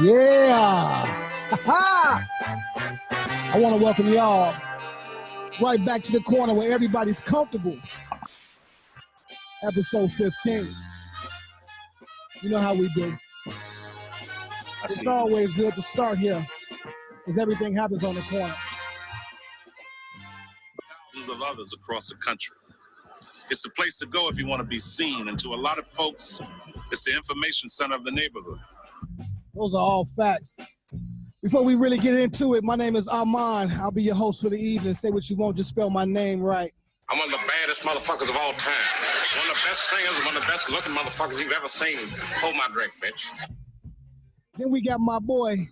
Yeah. I want to welcome y'all right back to the corner where everybody's comfortable. Episode 15. You know how we do. It's always good to start here because everything happens on the corner. Thousands of others across the country. It's the place to go if you want to be seen, and to a lot of folks, it's the information center of the neighborhood. Those are all facts. Before we really get into it, my name is Armand. I'll be your host for the evening. Say what you want, just spell my name right. I'm one of the baddest motherfuckers of all time. One of the best singers, one of the best looking motherfuckers you've ever seen. Hold my drink, bitch. Then we got my boy.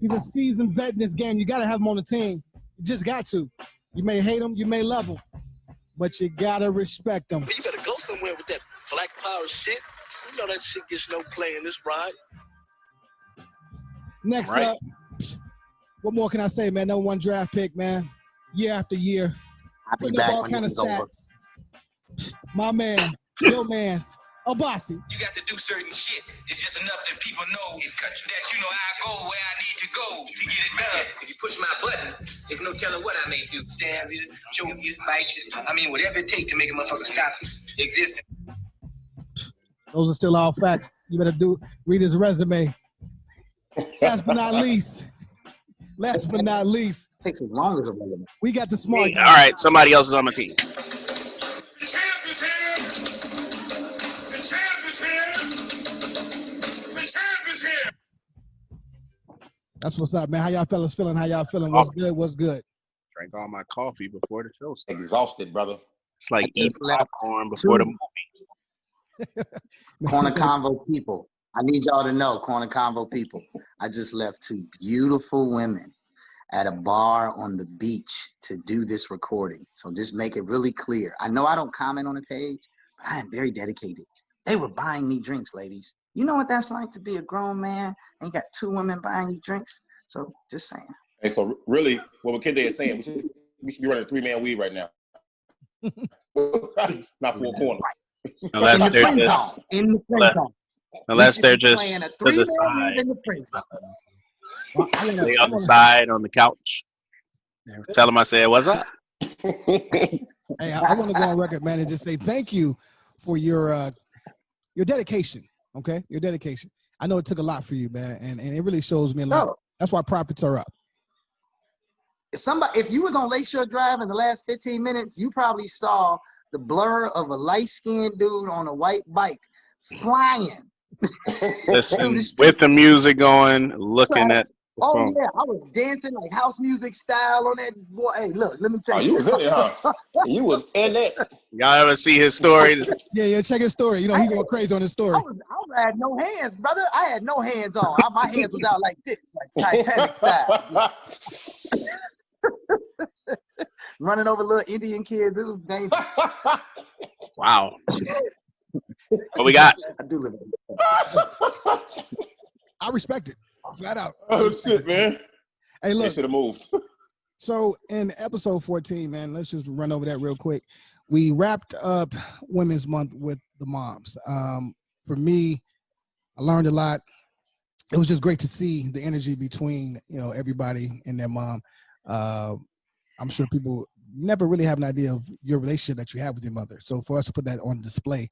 He's a seasoned vet in this game. You got to have him on the team. You just got to. You may hate him, you may love him, but you got to respect him. But you better go somewhere with that black power shit. You know that shit gets no play in this ride. Next up, what more can I say, man? Number one draft pick, man. Year after year. I'll be back when this is over. My man, your man, Abasi. You got to do certain shit. It's just enough that people know that you know I go where I need to go to get it done. If you push my button, there's no telling what I may do. Stab you, choke you, bite you. I mean, whatever it takes to make a motherfucker stop existing. Those are still all facts. You better read his resume. Last but not least, Takes as long as a resume. we got the smart guy. All right, somebody else is on my team. The champ is here. The champ is here. The champ is here. That's what's up, man. How y'all fellas feeling? What's good? What's good? Drank all my coffee before the show started. Exhausted, brother. It's like I eat just left popcorn before the movie. Corner Convo people. I need y'all to know, Corner Convo people. I just left two beautiful women at a bar on the beach to do this recording. So just make it really clear. I know I don't comment on the page, but I am very dedicated. They were buying me drinks, ladies. You know what that's like to be a grown man and you got two women buying you drinks? So just saying. Hey, so really, what Kende is saying, we should be running a three-man weave right now. Not four corners. Unless in the friend zone. In the friend zone. Unless they're just playing a to the three-man side. weave in the friend zone. They on the side on the couch. Tell them I said, "What's up?" Hey, I want to go on record, man, and just say thank you for your dedication. Okay, your dedication. I know it took a lot for you, man, and it really shows me a lot. No. That's why profits are up. If you was on Lakeshore Drive in the last 15 minutes, you probably saw the blur of a light-skinned dude on a white bike flying. Listen, with the music going, looking at the Oh phone. yeah, I was dancing like house music style on that boy. Hey, look, let me tell you. You was in it, huh? You was in it. Y'all ever see his story? Yeah, check his story. You know, he's going crazy on his story. I had no hands, brother. I had no hands on. My hands was out like this, like Titanic style. Running over little Indian kids. It was dangerous. Wow. What we got? I do live. I respect it. Flat out. Oh shit, man. Hey, look. Should have moved. So in episode 14, man, let's just run over that real quick. We wrapped up Women's Month with the moms. For me, I learned a lot. It was just great to see the energy between, everybody and their mom. I'm sure people never really have an idea of your relationship that you have with your mother. So for us to put that on display,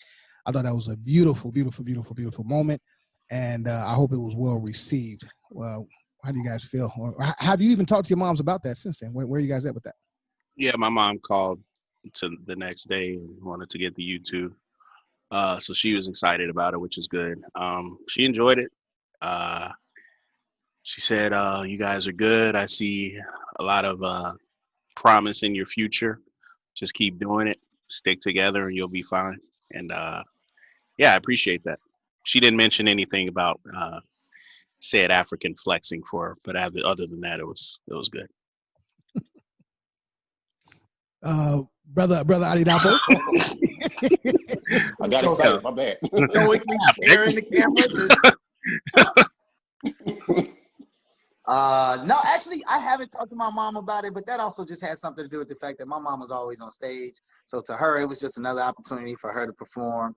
I thought that was a beautiful, beautiful, beautiful, beautiful moment. And I hope it was well received. Well, how do you guys feel? Or have you even talked to your moms about that since then? Where are you guys at with that? Yeah, my mom called to the next day and wanted to get the YouTube. So she was excited about it, which is good. She enjoyed it. She said, you guys are good. I see a lot of promise in your future. Just keep doing it. Stick together and you'll be fine. And yeah, I appreciate that. She didn't mention anything about said African flexing for her, but other than that, it was good. Brother Adidapo. I got excited. My bad. Stoically staring the camera. No, actually, I haven't talked to my mom about it, but that also just has something to do with the fact that my mom was always on stage. So to her, it was just another opportunity for her to perform.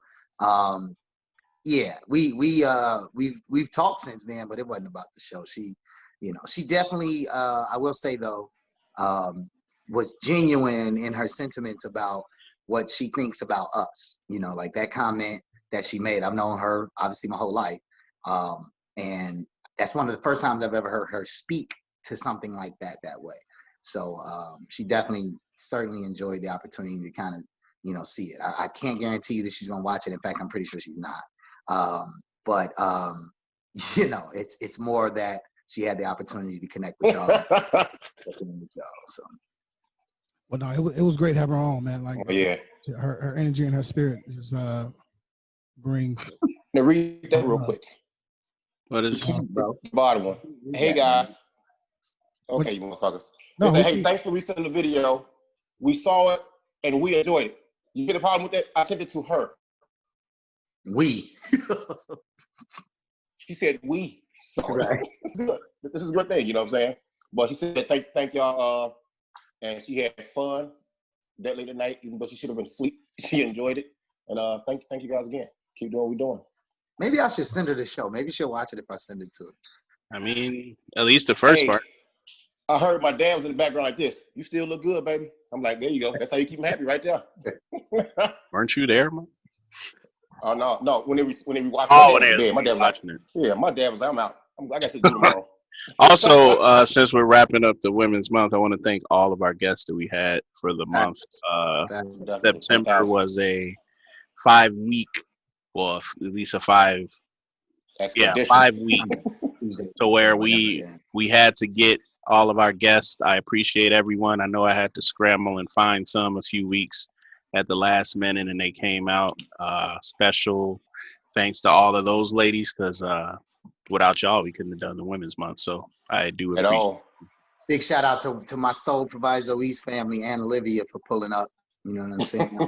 yeah, we've talked since then, but it wasn't about the show. She definitely, I will say though, was genuine in her sentiments about what she thinks about us. Like that comment that she made. I've known her obviously my whole life, and that's one of the first times I've ever heard her speak to something like that way. So she definitely certainly enjoyed the opportunity to kind of see it. I can't guarantee you that she's gonna watch it. In fact, I'm pretty sure she's not. But it's more that she had the opportunity to connect with y'all. So. Well, no, it was great having her on, man. Like, Oh, yeah. her energy and her spirit just brings. Now read that real quick. What is bro? The bottom one. Hey guys. Okay, you motherfuckers. No, Said, hey, thanks for resending the video. We saw it and we enjoyed it. You get the problem with that? I sent it to her. We. She said we. So Right. good. This is a good thing, you know what I'm saying? But she said thank y'all, and she had fun that late at night, even though she should have been asleep. She enjoyed it. And thank you guys again. Keep doing what we're doing. Maybe I should send her the show. Maybe she'll watch it if I send it to her. I mean, at least the first part. I heard my dad was in the background like this. You still look good, baby. I'm like, there you go. That's how you keep him happy right there. Weren't you there, man? Oh no. When they watched my dad was watching it. Yeah, my dad was like, I'm out. I got shit to do tomorrow. Also, since we're wrapping up the Women's Month, I want to thank all of our guests that we had for the month. September was a 5-week, well, at least a 5 week, to where we had to get all of our guests. I appreciate everyone. I know I had to scramble and find a few weeks at the last minute, and they came out. Special thanks to all of those ladies, because without y'all, we couldn't have done the Women's Month. So I do appreciate it. Big shout out to my Soul Proviso East family and Olivia for pulling up. You know what I'm saying?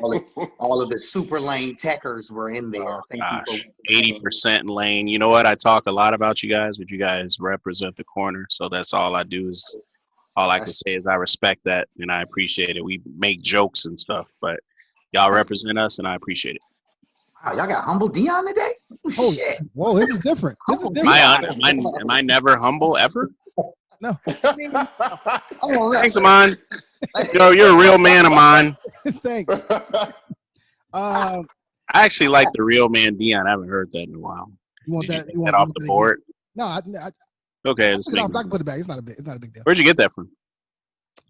all of the super lane techers were in there. Oh, gosh, 80% lane. You know what? I talk a lot about you guys, but you guys represent the corner. So that's all I do is, all I can say is I respect that and I appreciate it. We make jokes and stuff, but y'all represent us and I appreciate it. Wow, y'all got Humble Dion today? Oh, shit. Whoa, this is different. This is different. Am I never humble ever? No. Thanks, Amon. You're a real man, Amon. Thanks. I actually like the real man Dion. I haven't heard that in a while. You want that? You want that off the board? No, okay. I can put it back. It's not a big deal. Where'd you get that from?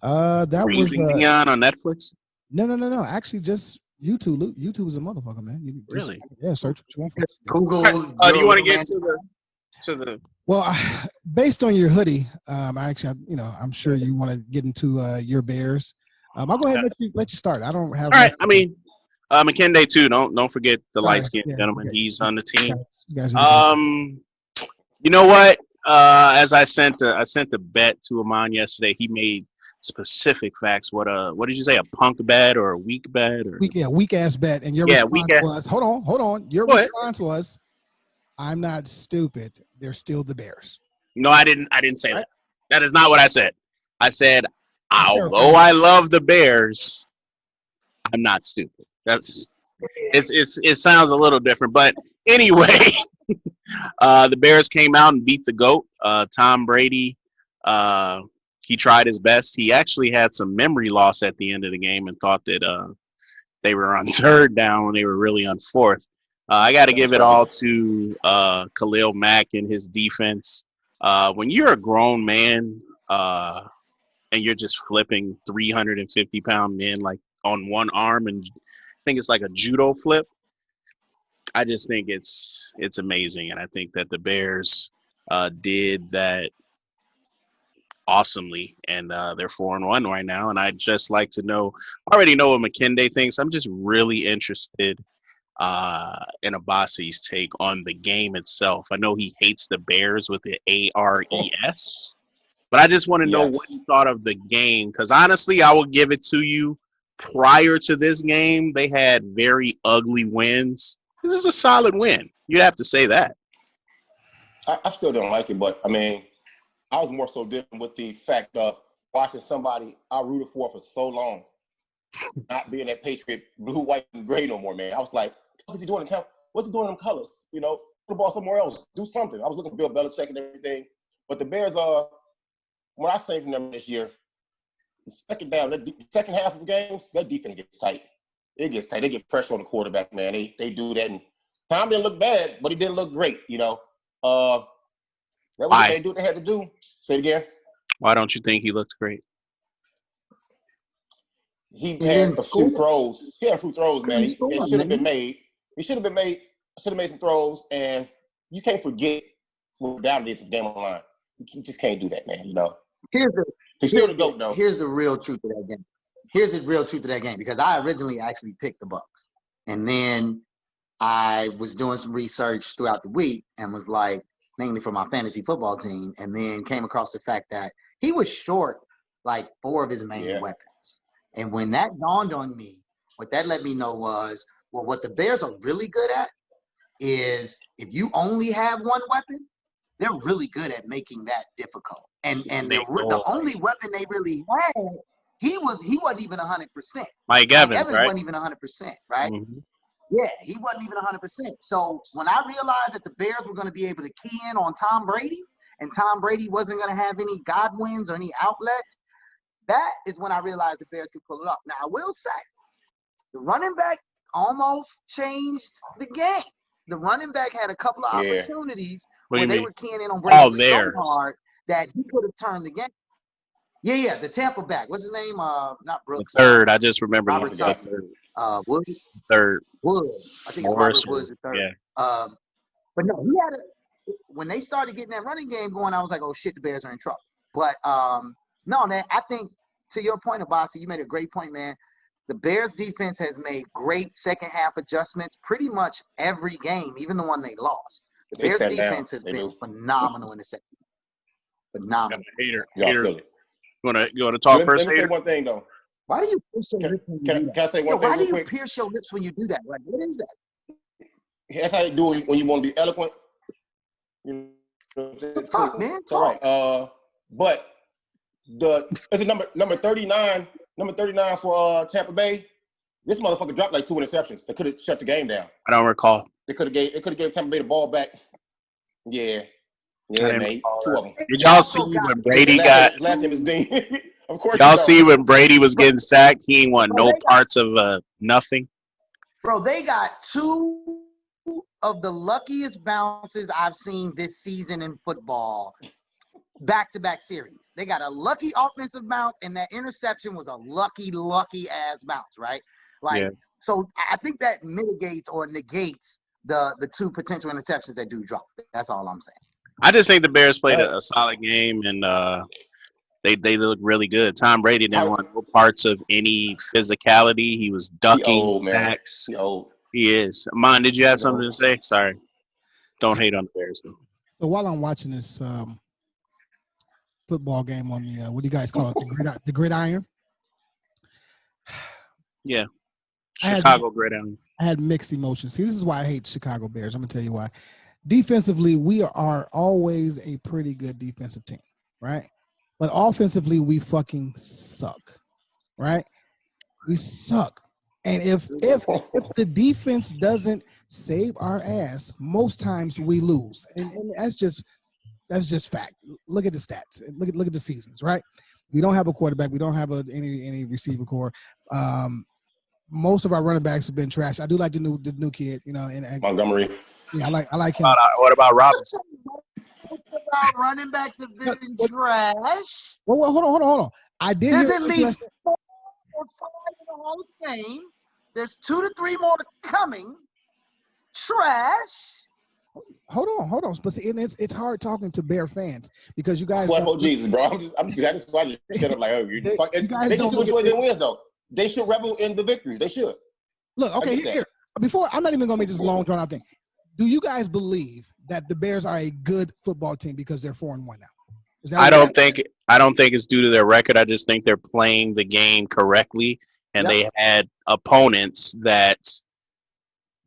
That was Dion on Netflix. No. Actually, just YouTube. YouTube is a motherfucker, man. Really? Yeah. Search what you want for. Google. Do you want to get to the? Well, based on your hoodie, I'm sure you want to get into your Bears. I'll go ahead and let you start. I don't have. All right. I mean, McKinday too. Don't forget the light skinned gentleman. He's on the team. You know what? As I sent a bet to Amon yesterday. He made specific facts. What did you say? A punk bet or a weak bet or weak ass bet? And your response was, hold on. Your response was, I'm not stupid. They're still the Bears. No, I didn't say that. That is not what I said. I said, although I love the Bears, I'm not stupid. It sounds a little different, but anyway, the Bears came out and beat the GOAT, Tom Brady. He tried his best. He actually had some memory loss at the end of the game and thought that they were on third down when they were really on fourth. I got to give it all to Khalil Mack and his defense. When you're a grown man and you're just flipping 350-pound men like on one arm, and I think it's like a judo flip, I just think it's amazing. And I think that the Bears did that awesomely, and they're 4-1 right now. And I'd just like to know, I already know what McKinday thinks. I'm just really interested in Abbasi's take on the game itself. I know he hates the Bears with the ARES, but I just want to know what you thought of the game, because honestly, I will give it to you. Prior to this game, they had very ugly wins. This is a solid win. You'd have to say that. I still don't like it, but I mean, I was more so different with the fact of watching somebody I rooted for so long not being that Patriot blue, white, and gray no more, man. I was like, what is he doing in town? what's he doing in them colors? You know, put the ball somewhere else. Do something. I was looking for Bill Belichick and everything. But the Bears are, what I say from them this year, the second half of games, their defense gets tight. It gets tight. They get pressure on the quarterback, man. They do that. And Tom didn't look bad, but he didn't look great, you know. That was what they do what they had to do. Say it again. Why don't you think he looked great? He had a few throws. He had a few throws, man. It should have been made. He should have made some throws, and you can't forget what down did for the game on the line. You just can't do that, man. You know. Here's the GOAT, though. Here's the real truth of that game. Here's the real truth of that game, because I originally actually picked the Bucks, and then I was doing some research throughout the week and was like, mainly for my fantasy football team, and then came across the fact that he was short like 4 of his main weapons. And when that dawned on me, what that let me know was, well, what the Bears are really good at is if you only have one weapon, they're really good at making that difficult. And the only weapon they really had, he wasn't even 100%. Mike Evans, right? Wasn't even 100%, right? Mm-hmm. Yeah, he wasn't even 100%. So when I realized that the Bears were going to be able to key in on Tom Brady, and Tom Brady wasn't going to have any Godwins or any outlets, that is when I realized the Bears could pull it off. Now, I will say, the running back almost changed the game. The running back had a couple of opportunities where they were keying in on Brady so hard that he could have turned the game. Yeah, the Tampa back. What's his name? Not Brooks. The third. I just remember Robert third. Woods. Third. Woods. I think it's Robert Woods the third. Yeah. But no, he had when they started getting that running game going, I was like, oh shit, the Bears are in trouble. But no, man, I think to your point, Abasi, you made a great point, man. The Bears defense has made great second half adjustments pretty much every game, even the one they lost. The Bears defense has been phenomenal in the second half. Phenomenal. Hater. You wanna talk first? Let me say one thing though. Why do you pierce your lips when you do that? Can I say one thing? Why do you pierce your lips when you do that? Like, what is that? That's how you do it when you want to be eloquent. You know, it's talk, man. Talk. All right. But it's a number 39. Number 39 for Tampa Bay. This motherfucker dropped like 2 interceptions. They could have shut the game down. I don't recall. It could have gave Tampa Bay the ball back. Yeah, man. 2 of them. Did y'all see when Brady got? His last name is Dean. Of course. Y'all see when Brady was getting sacked? He ain't want no parts of nothing. Bro, they got 2 of the luckiest bounces I've seen this season in football. Back-to-back series. They got a lucky offensive bounce, and that interception was a lucky ass bounce, right? So I think that mitigates or negates the 2 potential interceptions that do drop. That's all I'm saying. I just think the Bears played a solid game, and they looked really good. Tom Brady didn't want no parts of any physicality. He was ducking backs. He is. Mon, did you have something to say? Sorry. Don't hate on the Bears, though. So while I'm watching this football game on the what do you guys call it, the gridiron? Yeah, Chicago gridiron. I had mixed emotions. See, this is why I hate Chicago Bears. I'm gonna tell you why. Defensively, we are always a pretty good defensive team, right? But offensively, we fucking suck, right? We suck. And if the defense doesn't save our ass, most times we lose, and that's just fact. Look at the stats. Look at the seasons, right? We don't have a quarterback. We don't have any receiver core. Most of our running backs have been trash. I do like the new kid, you know, and Montgomery. Yeah, I like him. What about Robinson? Our running backs have been trash. Well, hold on. I did. There's at least 4 or 5 in the Hall of Fame. There's 2 to 3 more coming. Trash. Hold on. But see, it's hard talking to Bear fans because you guys. Oh Jesus, bro! I'm just shut up like, oh, they should enjoy their wins though. They should revel in the victories. They should. Look, okay, here. Before, I'm not even gonna make this long drawn out thing. Do you guys believe that the Bears are a good football team because they're 4-1 now? I don't think it's due to their record. I just think they're playing the game correctly, and they had opponents that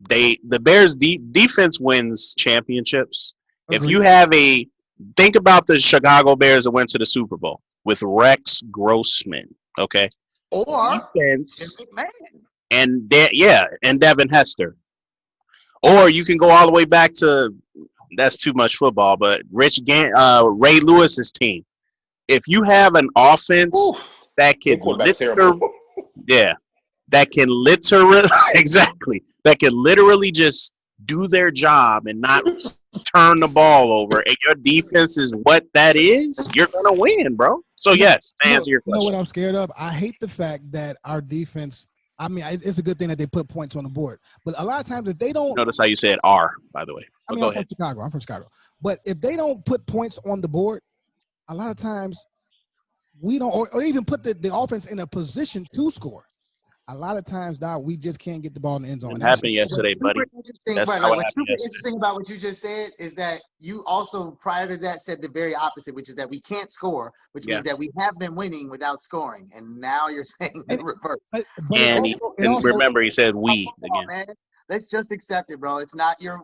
the Bears defense wins championships. Agreed. If you have think about the Chicago Bears that went to the Super Bowl with Rex Grossman, okay, or defense, and Devin Hester. Or you can go all the way back to, that's too much football, but Ray Lewis's team. If you have an offense that can that can literally exactly that can literally just do their job and not turn the ball over, and your defense is what that is, you're gonna win, bro. So yes, to answer your question. You know what I'm scared of? I hate the fact that our defense. I mean, it's a good thing that they put points on the board, but a lot of times if they don't, notice how you said "are," by the way. I mean, go I'm ahead. from Chicago. I'm from Chicago, but if they don't put points on the board, a lot of times we don't, or even put the offense in a position to score. A lot of times now we just can't get the ball in the end zone. It happened yesterday, buddy. That's right. What's super interesting about what you just said is that you also, prior to that, said the very opposite, which is that we can't score, which means that we have been winning without scoring, and now you're saying the reverse. And remember, he said "we" again. Man. Let's just accept it, bro. It's not your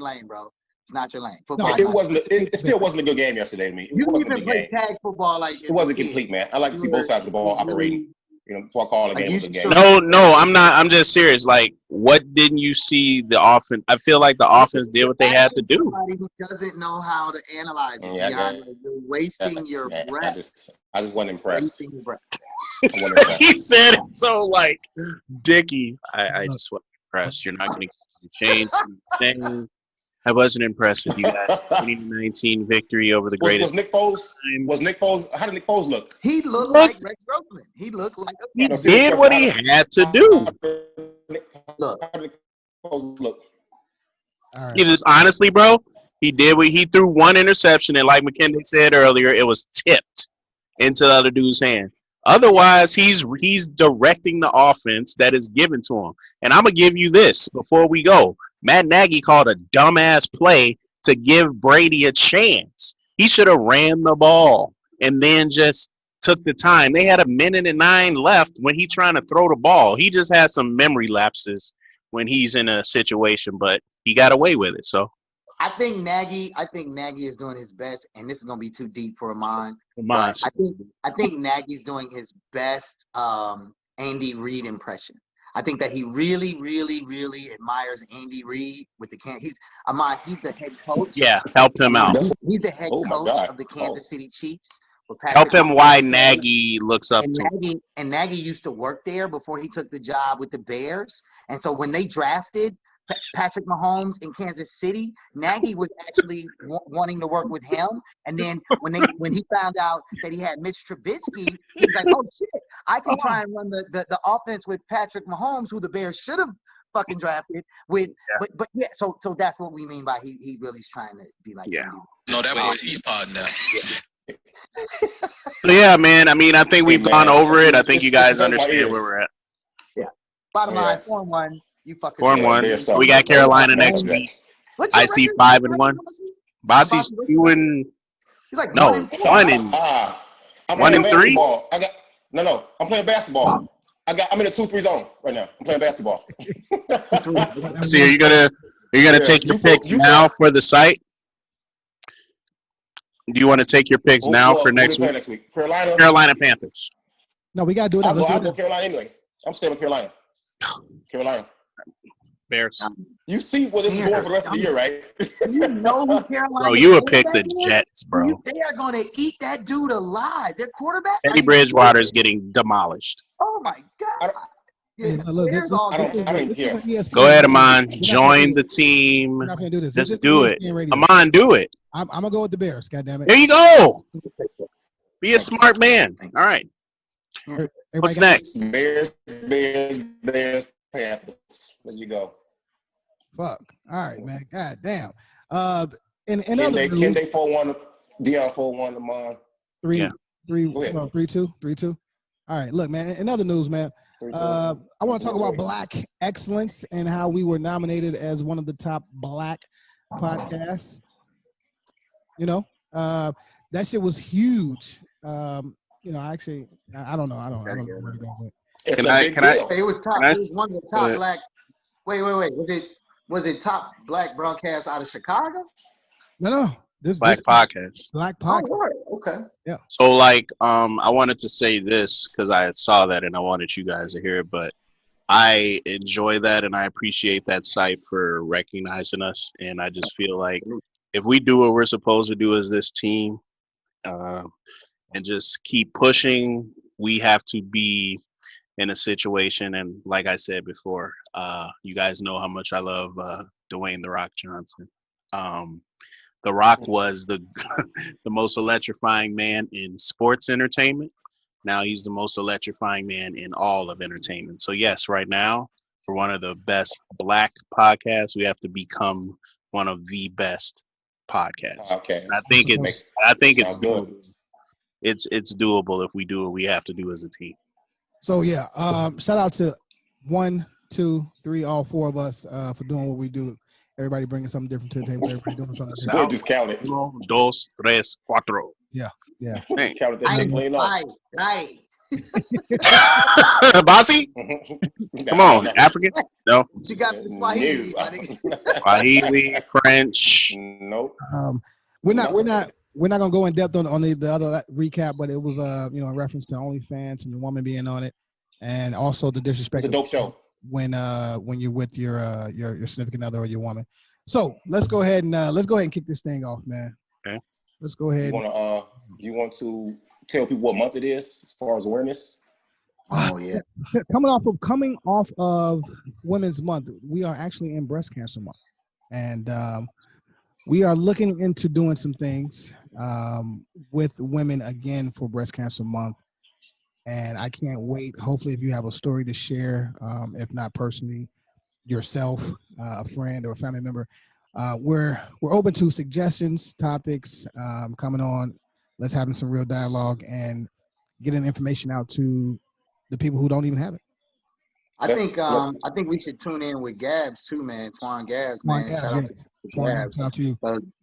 lane, bro. It's not your lane. Football. It still wasn't a good game yesterday to me. You didn't even play tag football like it wasn't complete, man. I like to see both sides of the ball operating. You know, before I call a game a game. No, I'm not. I'm just serious. Like, what didn't you see the offense? I feel like the offense did what they had to do. Somebody who doesn't know how to analyze it, you're wasting your breath. I just wasn't impressed. Wasting your breath. He said it so like Dickie. I just wasn't impressed. You're not going to change anything. I wasn't impressed with you guys. 2019 victory over the greatest. Was Nick Foles? How did Nick Foles look? He looked like Rex Grossman. He looked like he did what he had to do. Look. How did Nick Foles look? Right. He just honestly, bro, he did what he threw one interception, and like McKinley said earlier, it was tipped into the other dude's hand. Otherwise, he's directing the offense that is given to him. And I'm gonna give you this before we go. Matt Nagy called a dumbass play to give Brady a chance. He should have ran the ball and then just took the time. They had 1:09 left when he trying to throw the ball. He just had some memory lapses when he's in a situation, but he got away with it. So I think Nagy is doing his best, and this is gonna be too deep for Amon. I think Nagy's doing his best Andy Reid impression. I think that he really, really, really admires Andy Reid with the he's the head coach. Yeah, help him out. He's the head coach of the Kansas City Chiefs. Help him why Nagy looks up to him. And Nagy used to work there before he took the job with the Bears. And so when they drafted Patrick Mahomes in Kansas City, Nagy was actually wanting to work with him. And then when he found out that he had Mitch Trubisky, he was like, oh shit, I can try and run the offense with Patrick Mahomes, who the Bears should have fucking drafted with. Yeah. But yeah, so that's what we mean by he really is trying to be like. Yeah. No, that boy, he's podding now. So yeah, man. I mean, I think we've gone over it. I think you guys understand where we're at. Yeah. Bottom line, 4-1. You fucking 4-1. We got Carolina next week. I see 5-1. Bossy's 2-. He's like no 1 and 3. I'm playing basketball. I'm in a 2-3 zone right now. I'm playing basketball. See, are you gonna take your picks now for the site? Do you want to take your picks now for next week? Carolina Panthers. No, we gotta do it. I'll go Carolina anyway. I'm staying with Carolina. Carolina. Bears. You see where this is going for the rest of the year, right? You know who Carolina. Bro, you would pick the Jets, bro. They are going to eat that dude alive. Their quarterback. Teddy Bridgewater is getting demolished. Oh my God. I don't care. Go ahead, Amon. Join the team. We're not gonna do this. Just do it. Amon, do it. I'm gonna go with the Bears. God damn it. There you go. Be a smart man. All right. What's next? Bears, Panthers. There you go. Fuck. All right, man. God damn. In Can other they news, 4-1? Dion 4-1 Amon. 3-2. All right, look, man. In other news, man. I want to talk about Black excellence and how we were nominated as one of the top Black podcasts. You know, that shit was huge. You know, actually, I don't know. I don't know where to go. But Can I? It was top. It was one of the top Black. Wait. Was it top Black broadcast out of Chicago? No. This Black podcast. Black podcast. Oh, right. Okay. Yeah. So, like, I wanted to say this because I saw that and I wanted you guys to hear it. But I enjoy that, and I appreciate that site for recognizing us. And I just feel like if we do what we're supposed to do as this team, uh, and just keep pushing, we have to be in a situation. And like I said before, you guys know how much I love Dwayne The Rock Johnson. Um, the Rock was the the most electrifying man in sports entertainment. Now he's the most electrifying man in all of entertainment. So yes, right now for one of the best black podcasts, we have to become one of the best podcasts. Okay. And I think it's Sounds good. doable. It's doable if we do what we have to do as a team. So yeah, shout out to 1, 2, 3, all 4 of us for doing what we do. Everybody bringing something different to the table. Everybody doing something We'll different. just count it. 1, 2, 3, 4. Yeah. Dang. Count it that thing clean up. Right. Bossy? Come on, African? No. What you got for the Swahili, my nigga? Swahili, French. Nope. We're not gonna go in depth on the other recap, but it was in reference to OnlyFans and the woman being on it, and also the disrespect. It's a dope show. When you're with your significant other or your woman. So let's go ahead and kick this thing off, man. Okay. Let's go ahead. You want to tell people what month it is as far as awareness? Oh yeah. Coming off of Women's Month, we are actually in Breast Cancer Month, and we are looking into doing some things with women again for Breast Cancer Month. And I can't wait. Hopefully, if you have a story to share, if not personally, yourself, a friend or a family member, we're open to suggestions, topics coming on. Let's have some real dialogue and getting information out to the people who don't even have it. I think we should tune in with Gabs too, man. Twan Gabs, man. Shout out to Gabs. Shout out to you. Because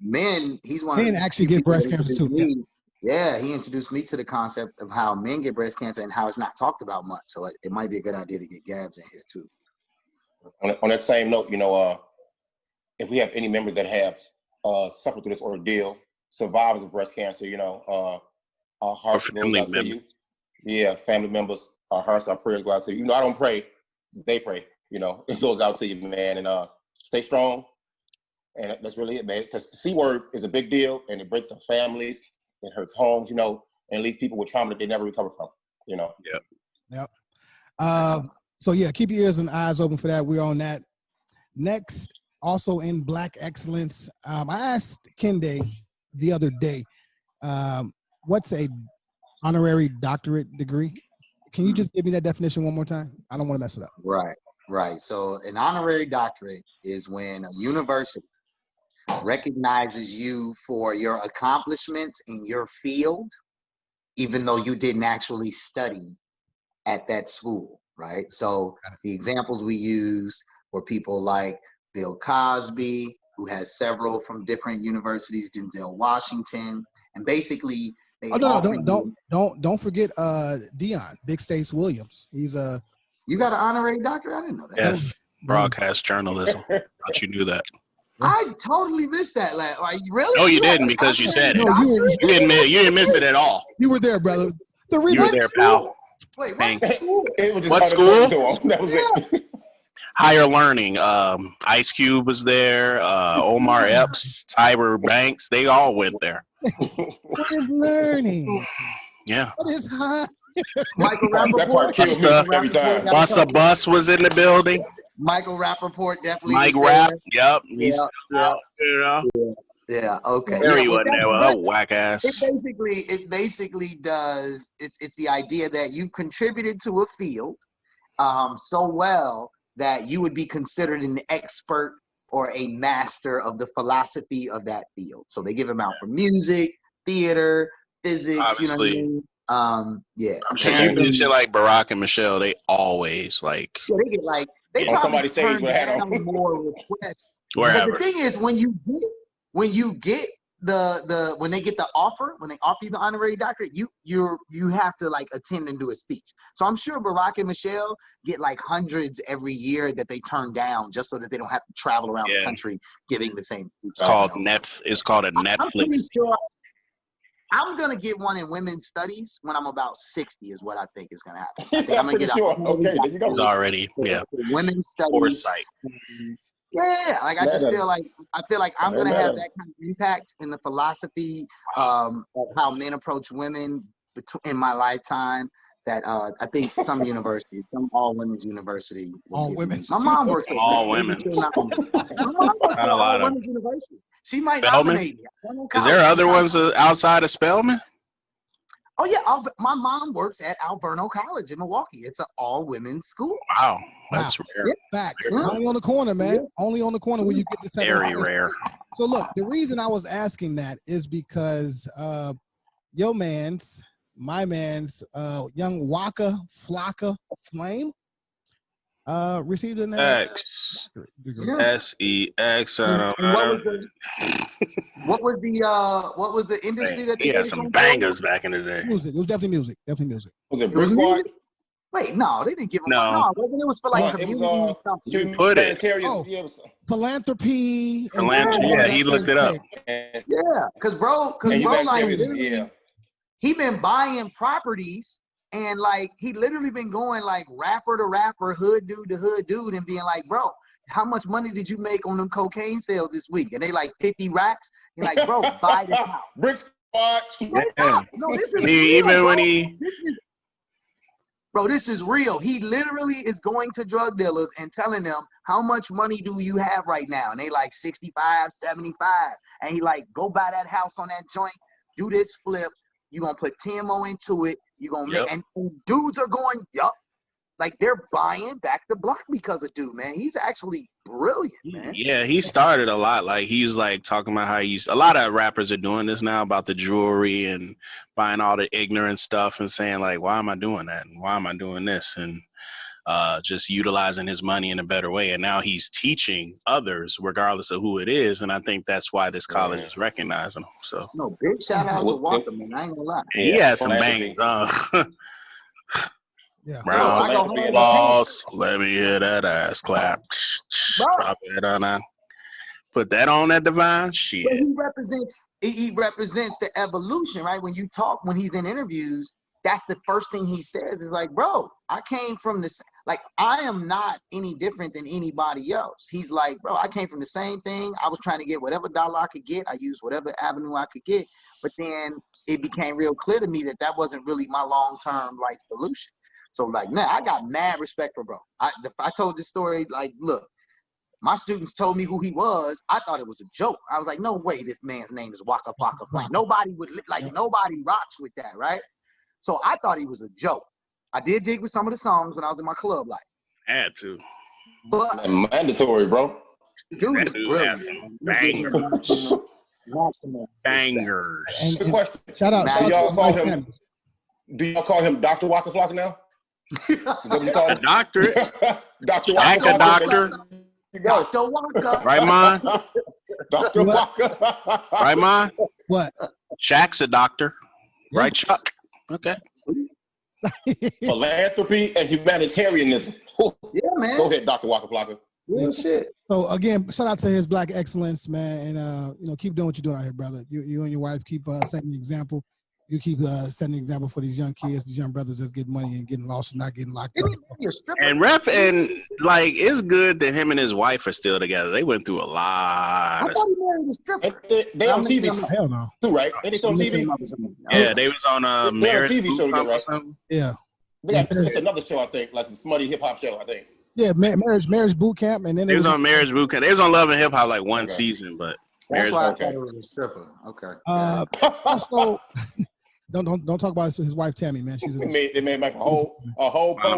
he's one men of actually get breast cancer too. Yeah, he introduced me to the concept of how men get breast cancer and how it's not talked about much. So it might be a good idea to get Gabs in here too. On that same note, if we have any members that have suffered through this ordeal, survivors of breast cancer, our hearts goes out to you. Yeah, family members, our hearts, our prayers go out to you. I don't pray, they pray. It goes out to you, man, and stay strong. And that's really it, man. Because the C word is a big deal, and it breaks up families, it hurts homes, and leaves people with trauma that they never recover from. Yep. So yeah, keep your ears and eyes open for that. We're on that. Next, also in Black Excellence, I asked Kende the other day, what's a honorary doctorate degree? Can you just give me that definition one more time? I don't want to mess it up. Right. So an honorary doctorate is when a university recognizes you for your accomplishments in your field, even though you didn't actually study at that school, right? So the examples we use were people like Bill Cosby, who has several from different universities, Denzel Washington, and basically they don't forget Dion, Big Stace Williams. He's a You got an honorary doctorate? I didn't know that. Yes, broadcast journalism. Thought you knew that. I totally missed that. Like, really? No, you didn't because you said it. No, you didn't miss it at all. You were there, brother. You were there, pal. Wait, Thanks. What school? That was it. Higher learning. Ice Cube was there. Omar Epps, Tyra Banks. They all went there. What is learning? Yeah. What is high? Michael Rappaport. Busta Bus was in the building. Michael Rappaport definitely. Mike Rapp. Yep. He's Yeah. Okay. Harry wasn't there. Well, whack ass. It basically does. It's the idea that you've contributed to a field so well that you would be considered an expert or a master of the philosophy of that field. So they give them out for music, theater, physics. Obviously. You know what I mean? Yeah. I'm sure you did shit like Barack and Michelle. They always like. Yeah, they get like they on probably somebody's stage turn down more requests. Wherever. But the thing is, when you get when they get the offer, when they offer you the honorary doctorate, you have to like attend and do a speech. So I'm sure Barack and Michelle get like hundreds every year that they turn down just so that they don't have to travel around the country giving the same speech. It's called It's called a Netflix. I'm gonna get one in women's studies when I'm about 60. Is what I think is gonna happen. He said, I'm pretty sure. Okay, there you go. He's already women's studies. foresight. Yeah, like I feel like I'm gonna have that kind of impact in the philosophy of how men approach women in my lifetime. That I think some university, some all women's university. All women. My mom works at All women. My mom works at all women's university. She might nominate me. Is there other ones outside of Spelman? Oh yeah, my mom works at Alverno College in Milwaukee. It's an all-women's school. Wow, that's rare. Yeah. Facts. Only on the corner, man. Yeah. Only on the corner where you get the very rare. So look, the reason I was asking that is because my man's young Waka Flocka Flame received an X SEX. What was the industry that they had some bangers back in the day? Music. It was definitely music. Was it Brick Squad? Wait, no, they didn't give him. No, it was for like community something. You put it. Philanthropy. Yeah, he looked it up. Yeah, because bro like literally, he been buying properties. And like he literally been going like rapper to rapper, hood dude to hood dude, and being like, bro, how much money did you make on them cocaine sales this week? And they like 50 racks. You're like, bro, buy this house. Brick Squad. Yeah. No, this is even real, when this is real. He literally is going to drug dealers and telling them, how much money do you have right now? And they like 65, 75. And he like, go buy that house on that joint, do this flip. You're going to put 10 more into it. You're going to make, and dudes are going, yup. Like they're buying back the block because of dude, man. He's actually brilliant, man. Yeah, he started a lot. Like he was like talking about how a lot of rappers are doing this now about the jewelry and buying all the ignorant stuff and saying like, why am I doing that? And why am I doing this? And just utilizing his money in a better way. And now he's teaching others regardless of who it is. And I think that's why this college is recognizing him. So no, big shout out to Walker, man. I ain't gonna lie. He has some bangers. Yeah. Brown balls. Let me hear that ass clap. Drop it on that. Put that on that divine shit. But he represents the evolution, right? When he's in interviews, that's the first thing he says is like, bro, I came from this, like, I am not any different than anybody else. He's like, bro, I came from the same thing. I was trying to get whatever dollar I could get. I used whatever avenue I could get. But then it became real clear to me that wasn't really my long-term, like, solution. So, like, man, I got mad respect for bro. I told this story, like, look, my students told me who he was. I thought it was a joke. I was like, no way this man's name is Waka Flocka Flame. Nobody would, like, nobody rocks with that, right? So I thought he was a joke. I did dig with some of the songs when I was in my club life. Had to. But mandatory, bro. Dude is brilliant. Bangers. Bangers. Good question. Shout out. Do y'all call him Dr. Waka Flocka now? What you call him? Doctor. Dr. Waka. Doctor. Dr. Waka. Right, man? Dr. Waka. Right, man? What? Shaq's a doctor. Yeah. Right, Chuck? Okay. Philanthropy and humanitarianism. Yeah, man. Go ahead, Dr. Waka Flocka. Yeah, shit. So again, shout out to his Black excellence, man, and keep doing what you're doing out here, brother. You and your wife keep setting the example. You keep setting an example for these young kids, these young brothers that's getting money and getting lost and not getting locked up. And like it's good that him and his wife are still together. They went through a lot. I thought he married a stripper. They on TV. Hell no. Too, right? Ain't they on TV? Yeah, they was on a marriage TV show together, right? Yeah. They got it's another show, I think, like some smutty hip hop show, I think. Yeah, marriage boot camp, and then they was on marriage boot camp. They was on Love and Hip Hop like one season, but that's why I thought it was a stripper. Okay. Also. Don't talk about his wife Tammy, man. She's they made like a whole.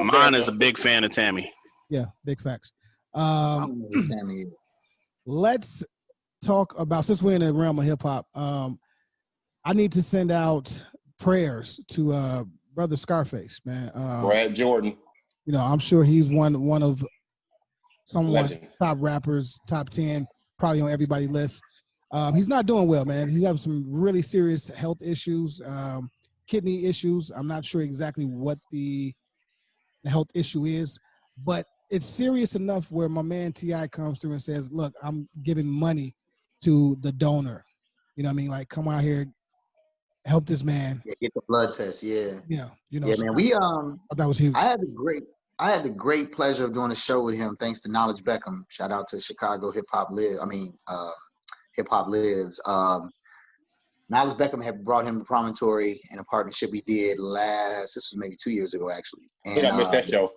Mine is a big fan of Tammy. Yeah, big facts. Let's talk about, since we're in the realm of hip hop. I need to send out prayers to brother Scarface, man. Brad Jordan. You know, I'm sure he's one of Legend. top rappers, top 10, probably on everybody's list. He's not doing well, man. He's having some really serious health issues, kidney issues. I'm not sure exactly what the health issue is, but it's serious enough where my man T.I. comes through and says, look, I'm giving money to the donor. You know what I mean? Like, come out here, help this man. Yeah, get the blood test. Yeah. Yeah, you know. Yeah, So man. that was huge. I had the great pleasure of doing a show with him thanks to Knowledge Beckham. Shout out to Chicago Hip Hop Hip Hop Lives. Knowledge Beckham had brought him to Promontory in a partnership we did this was maybe 2 years ago, actually. Did I miss that show?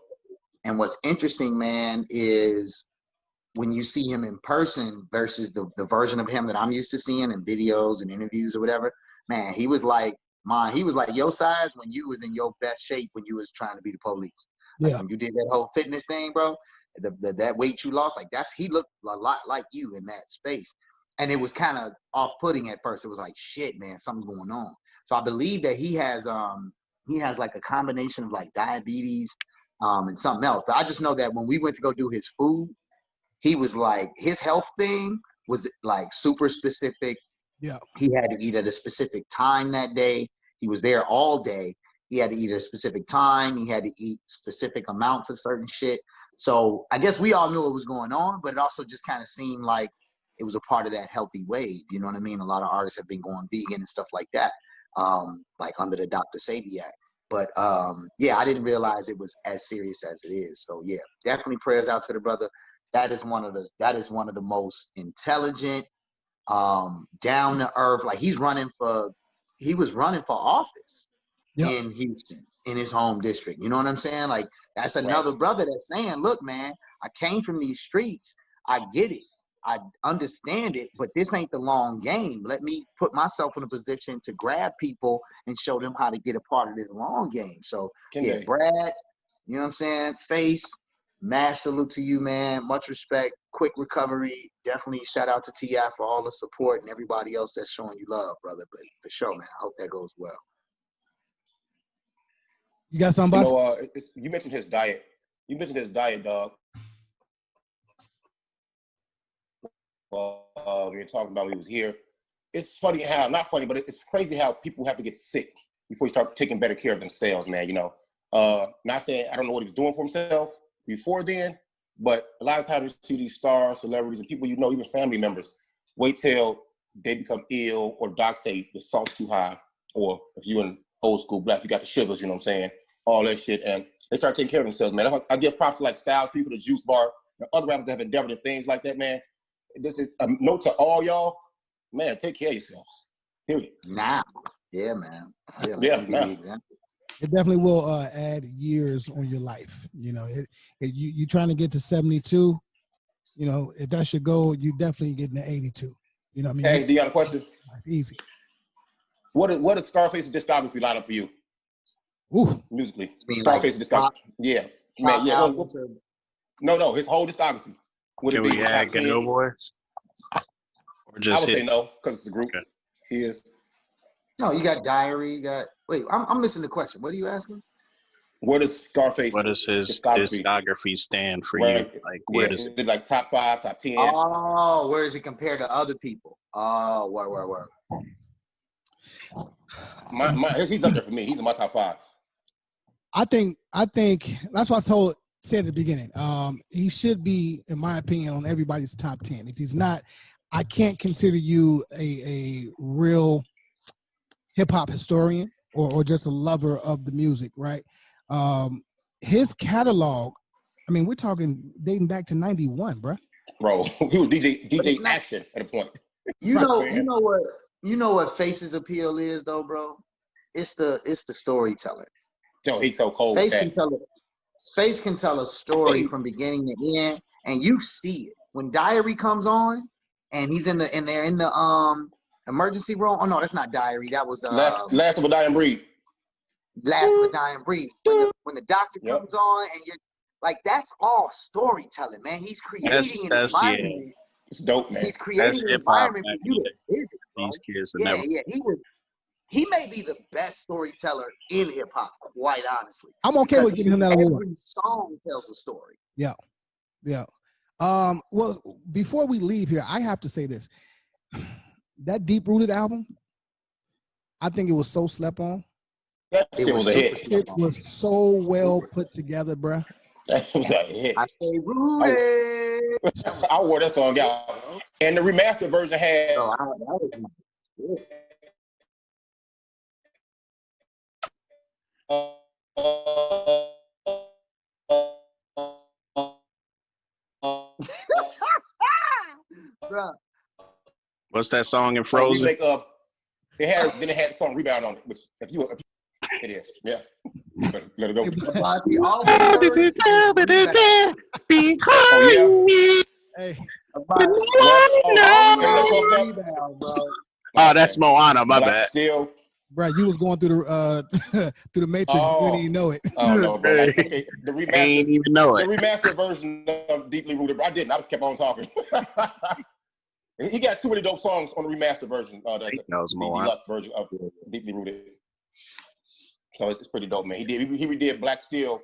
And what's interesting, man, is when you see him in person versus the version of him that I'm used to seeing in videos and interviews or whatever, man, he was like your size when you was in your best shape when you was trying to be the police. Like when you did that whole fitness thing, bro, that weight you lost, like he looked a lot like you in that space. And it was kind of off-putting at first. It was like, shit, man, something's going on. So I believe that he has like a combination of like diabetes and something else. But I just know that when we went to go do his food, he was like, his health thing was like super specific. Yeah. He had to eat at a specific time that day. He was there all day. He had to eat at a specific time. He had to eat specific amounts of certain shit. So I guess we all knew what was going on, but it also just kind of seemed like it was a part of that healthy wave. You know what I mean? A lot of artists have been going vegan and stuff like that, like under the Dr. Sebi Act. But yeah, I didn't realize it was as serious as it is. So yeah, definitely prayers out to the brother. That is one of the most intelligent, down to earth. Like he was running for office in Houston in his home district. You know what I'm saying? Like that's another brother that's saying, look, man, I came from these streets. I get it. I understand it, but this ain't the long game. Let me put myself in a position to grab people and show them how to get a part of this long game. So Brad, you know what I'm saying? Face, mad salute to you, man. Much respect. Quick recovery. Definitely shout out to T.I. for all the support and everybody else that's showing you love, brother. But for sure, man, I hope that goes well. You got something, boss? You mentioned his diet. Dog. We were talking about when he was here. It's funny how, not funny, but it's crazy how people have to get sick before you start taking better care of themselves, man. You know, not saying I don't know what he was doing for himself before then, but a lot of times you see these stars, celebrities, and people you know, even family members, wait till they become ill or docs say the salt's too high, or if you're in old school black, you got the sugars, you know what I'm saying? All that shit, and they start taking care of themselves, man. I give props to like Styles, people, the Juice Bar, and other rappers that have endeavored in things like that, man. This is a note to all y'all, man. Take care of yourselves. Period. Now, yeah, man. It definitely will add years on your life. You know, you trying to get to 72. You know, if that's your goal, you definitely getting to 82. You know what I mean? Hey, do you got a question? It's easy. What is Scarface's discography line up for you? Ooh, musically. Scarface's discography. Yeah, man. Yeah. No, his whole discography. Would it be add Ghetto Boys? Or just I would say no, because it's a group. Okay. He is. No, you got Diary. You got. Wait, I'm missing the question. What are you asking? Where does Scarface? What does his discography stand for you? Like, where does it like top 5, top 10? Oh, where does it compare to other people? Oh, where? He's up there for me. He's in my top 5. I think that's what I said at the beginning. He should be, in my opinion, on everybody's top 10. If he's not, I can't consider you a real hip hop historian or just a lover of the music, right? His catalog, I mean, we're talking dating back to 91, bro. Bro, he was DJ Action at a point. You know what Face's appeal is though, bro? It's the storytelling. Yo, he's so cold. Face can tell a story from beginning to end, and you see it. When Diary comes on, and he's in the emergency room. Oh no, that's not Diary. That was Last of a Dying Breed. Last of a Dying Breed. When the doctor comes on, and you're like, that's all storytelling, man. He's creating an environment. Yeah. It's dope, man. He's creating an environment for you to visit. Bro. These kids are never. He may be the best storyteller in hip hop, quite honestly. I'm okay with giving him that award. Every song tells a story. Yeah. Well, before we leave here, I have to say this. That Deep Rooted album, I think it was so slept on. It was a hit. It was so well put together, bruh. That was a hit. I stay rooted. I wore that song out. And the remastered version had Bruh. What's that song in A Frozen? remake of it had the song Rebound on it, which if it is, yeah. Let it go. Abasi always heard Oh yeah. me. Hey, Abasi Oh, always hey, look, heard fucked up. rebound, bro. Oh, that's Moana. My Black bad. Steel. bro, you was going through the through the Matrix. You didn't even know it. Oh no, bro. Like, Hey, okay, the I ain't even know it. remastered version of Deeply Rooted. I didn't. I just kept on talking. He got too many dope songs on the remastered version, He knows the Moana. deluxe version of Deeply Rooted. So it's pretty dope, man. He redid Black Steel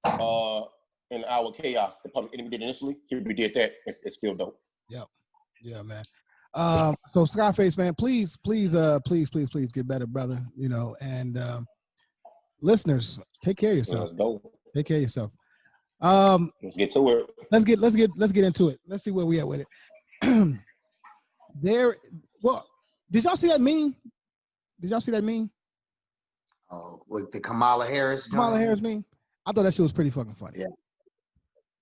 in Our Chaos. The Public Enemy did initially. He redid that. It's still dope. Yep. Yeah, man. So Scarface, man, please get better, brother. You know, and listeners, take care of yourself. Let's go. Take care of yourself. Let's get to it. Let's get into it. Let's see where we at with it. Well, did y'all see that meme? Oh, with the Kamala Harris. Kamala joint? Harris meme? I thought that shit was pretty fucking funny. Yeah.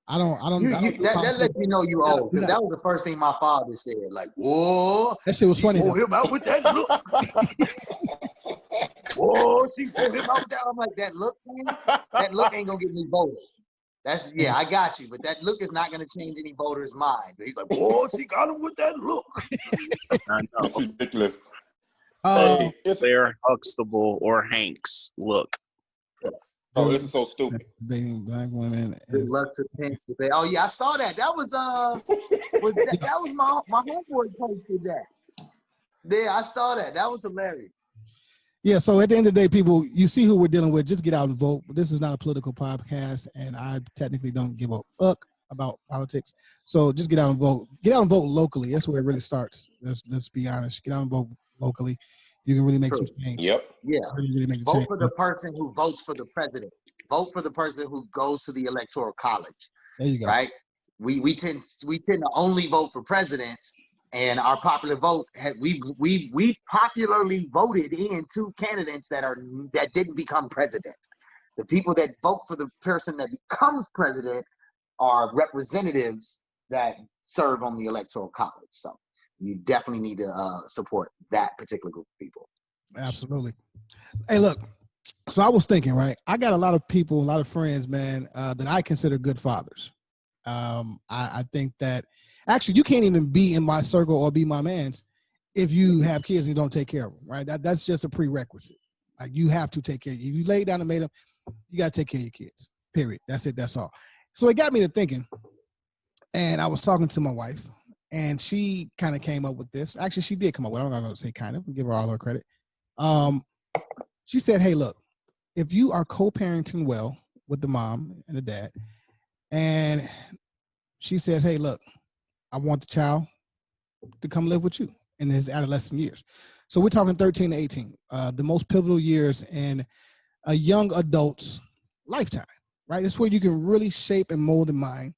I don't That lets me know you old, because that was the first thing my father said. Like, whoa, that shit was she funny. pulled him out with that look. Whoa, she pulled him out with that. I'm like, that look, man, that look ain't gonna get me voters. Yeah, I got you, but that look is not gonna change any voters' mind. But he's like, whoa, she got him with that look. I know. It's ridiculous. Hey, Claire Huxtable or Hanks. Look. Oh, this is so stupid. Dating black women. Good luck to Pence today. Oh yeah, I saw that. That was that was my homeboy posted that. Yeah, I saw that. That was hilarious. Yeah, so at the end of the day, people, you see who we're dealing with. Just get out and vote. This is not a political podcast, and I technically don't give a fuck about politics. So just get out and vote. Get out and vote locally. That's where it really starts. Let's be honest. Get out and vote locally. You can really make some change. Yep. Yeah. Really make a Vote change. for the person who votes for the president. Vote for the person who goes to the electoral college. There you go. Right? We tend to only vote for presidents, and our popular vote we popularly voted in two candidates that didn't become president. The people that vote for the person that becomes president are representatives that serve on the electoral college. So you definitely need to support that particular group of people. Absolutely. Hey, look. So I was thinking, right? I got a lot of people, a lot of friends, man, that I consider good fathers. I think that actually you can't even be in my circle or be my man's if you have kids and you don't take care of them, right? That's just a prerequisite. Like you have to take care. If you lay down and made them, you got to take care of your kids, period. That's it. That's all. So it got me to thinking, and I was talking to my wife, and she kind of came up with this. Actually, she did come up with it. I'm not going to say kind of. Give her all her credit. She said, hey, look, if you are co-parenting well with the mom and the dad, and she says, hey, look, I want the child to come live with you in his adolescent years. So we're talking 13 to 18, the most pivotal years in a young adult's lifetime, right? It's where you can really shape and mold the mind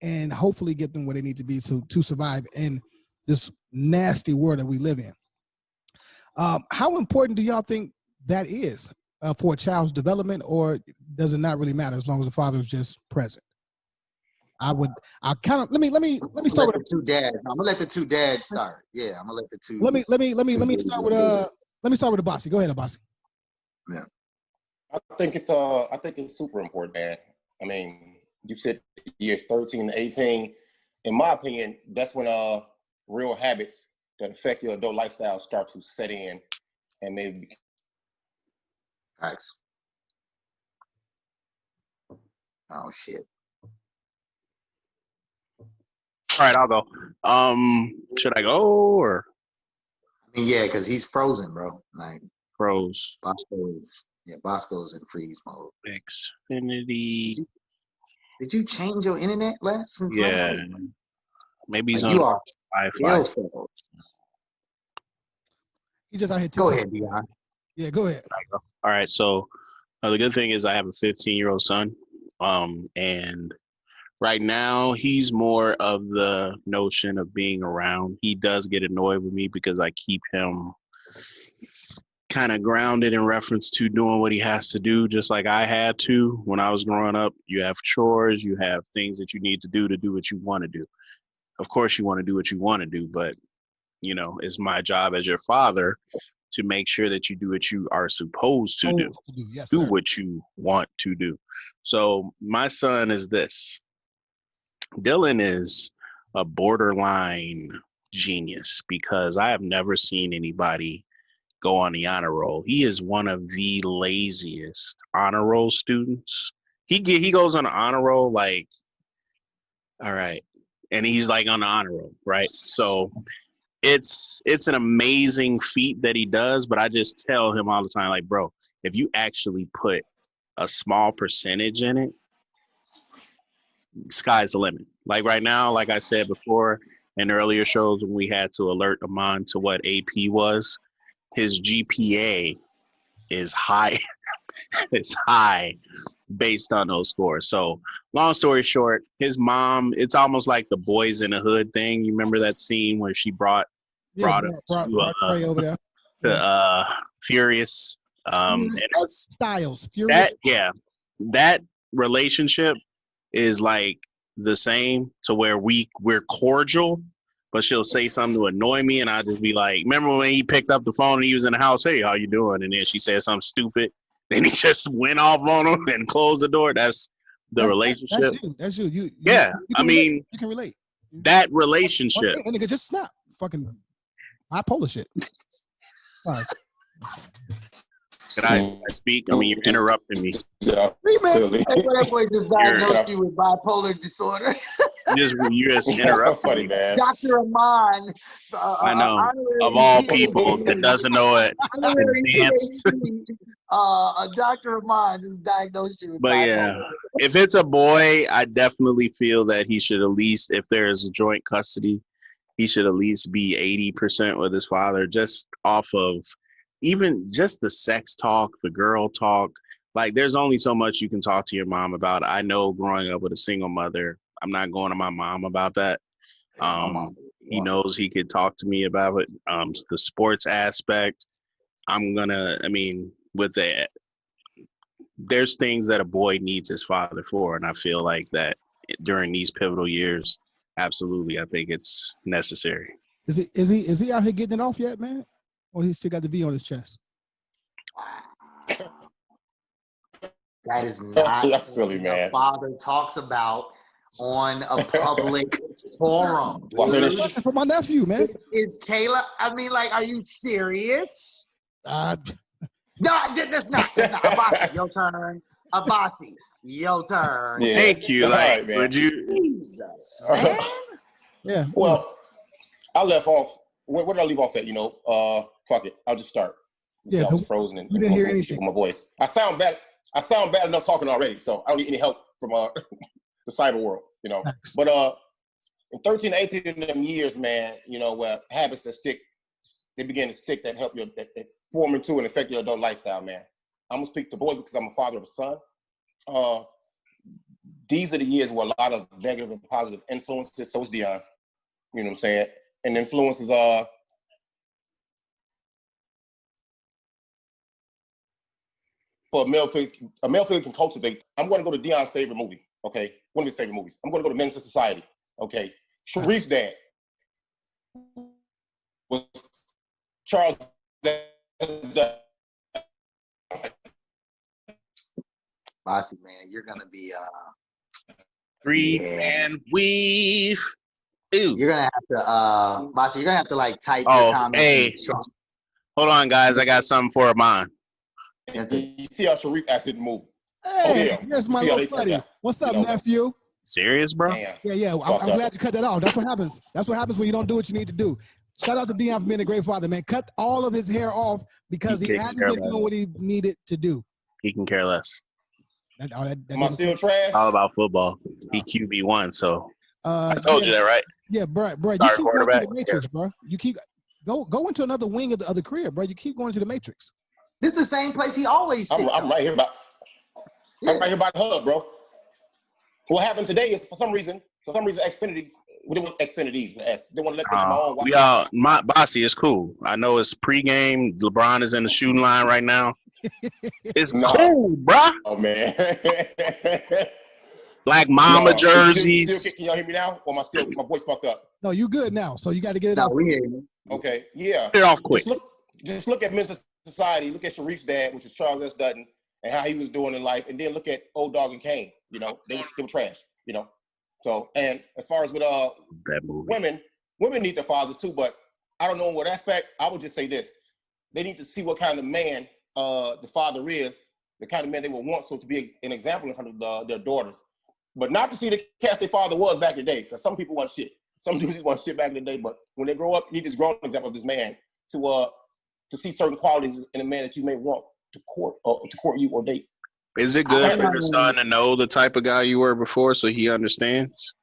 and hopefully get them where they need to be to survive in this nasty world that we live in. How important do y'all think that is for a child's development, or does it not really matter as long as the father is just present? I kind of let me start with the two dads. I'm gonna let the two dads start. Yeah, I'm gonna let the two. Let me start with Abasi. Go ahead, Abasi. Yeah. I think it's super important, man. I mean, you said years 13 to 18. In my opinion, that's when real habits that affect your adult lifestyle start to set in, and maybe. Thanks. Oh shit. All right, I'll go. Should I go or? I mean, yeah, because he's frozen, bro. Like Froze. Bosco's in freeze mode. Xfinity. Did you change your internet last week? Yeah. Maybe he's like on you are Wi-Fi. He just out here. Go ahead, Dion. Yeah, go ahead. All right, so the good thing is I have a 15-year-old son, and right now he's more of the notion of being around. He does get annoyed with me because I keep him kind of grounded in reference to doing what he has to do, just like I had to when I was growing up. You have chores, you have things that you need to do what you want to do. Of course, you want to do what you want to do, but it's my job as your father to make sure that you do what you are supposed to do. Yes, do sir. what you want to do. So my son is this. Dylan is a borderline genius because I have never seen anybody go on the honor roll. He is one of the laziest honor roll students. He goes on the honor roll like, all right, and he's like on the honor roll, right? So it's an amazing feat that he does, but I just tell him all the time, like, bro, if you actually put a small percentage in it, sky's the limit. Like right now, like I said before in earlier shows when we had to alert Amon to what AP was, his GPA is high. It's high based on those scores. So long story short, his mom, it's almost like the Boys in the Hood thing. You remember that scene where she brought him over there. to Furious. And that's Styles. Furious. That relationship is like the same to where we're cordial, but she'll say something to annoy me and I'll just be like, remember when he picked up the phone and he was in the house, hey, how you doing? And then she said something stupid. Then he just went off on him and closed the door. That's the relationship. That's you. You you can relate. That relationship. And nigga just snap. Fucking bipolar shit. Sorry. Can I speak? I mean, you're interrupting me. Yeah, that boy just diagnosed you with bipolar disorder. You just interrupted me, man. Dr. Amon. I know. Of all people that doesn't know it. Dr. Amon just diagnosed you with bipolar. Yeah, if it's a boy, I definitely feel that he should at least, if there is a joint custody, he should at least be 80% with his father, just off of even just the sex talk, the girl talk. Like, there's only so much you can talk to your mom about. I know growing up with a single mother, I'm not going to my mom about that. He knows he could talk to me about it. The sports aspect, with that, there's things that a boy needs his father for. And I feel like that during these pivotal years, absolutely, I think it's necessary. Is he out here getting it off yet, man? Or he still got the V on his chest? That is not something man. A father talks about on a public forum. For my nephew, man. Is Kayla? I mean, like, are you serious? No, that's not. Abasi, your turn. Abasi, your turn. Yeah. Thank you. Like, would you? Jesus, man. Yeah. Well, I left off. Where did I leave off at? Fuck it. I'll just start. Yeah, I was frozen and you didn't hear anything. My voice. I sound bad enough talking already, so I don't need any help from the cyber world. Thanks. But in 13 to 18 of them years, man, where habits that stick, they begin to stick that help you that form into and affect your adult lifestyle, man. I'm gonna speak to boys because I'm a father of a son. These are the years where a lot of negative and positive influences. So is Dion. You know what I'm saying? And the influences are. For a male figure can cultivate. I'm going to go to Dion's favorite movie, okay? One of his favorite movies. I'm going to go to Menace to Society, okay? Sharif's dad was Charles. Bossy, man, you're going to be free and weave. Ew. You're going to have to, Bossy, you're going to have to like type your comments. Hey, hold on, guys. I got something for Amon. You see how Sharif acted in the movie. Hey, here's my little buddy. What's up, nephew? Serious, bro? Yeah. I'm glad you cut that off. That's what happens. That's what happens when you don't do what you need to do. Shout out to Dion for being a great father, man. Cut all of his hair off because he hadn't been doing what he needed to do. He can care less. Am I still trash? All about football. He QB1, so I told you that, right? Yeah, bro. You keep going to the Matrix, bro. You keep go into another wing of the career, bro. You keep going to the Matrix. This is the same place he always sits. I'm right here by. I'm right here by the hub, bro. What happened today is for some reason, Xfinity's, they want Xfinity's with S. They want to let me to my own. We all, my bossy is cool. I know it's pregame. LeBron is in the shooting line right now. It's cool, bruh. Oh man. Black mama No. jerseys. Still, can y'all hear me now? Or my voice fucked up? No, you good now. So you got to get it No, off. we hear you. Okay, yeah. Get it off quick. Just look at Men's Society. Look at Sharif's dad, which is Charles S. Dutton, and how he was doing in life, and then look at Old Dog and Kane. You know, they were trash. You know, so and as far as with that movie. women need their fathers too, but I don't know in what aspect. I would just say this: they need to see what kind of man the father is, the kind of man they would want, so to be an example in front of their daughters, but not to see the cast their father was back in the day, because some people want shit. Some dudes want shit back in the day, but when they grow up, you need this grown example of this man to see certain qualities in a man that you may want to court you or date. Is it good for your son to know the type of guy you were before, so he understands?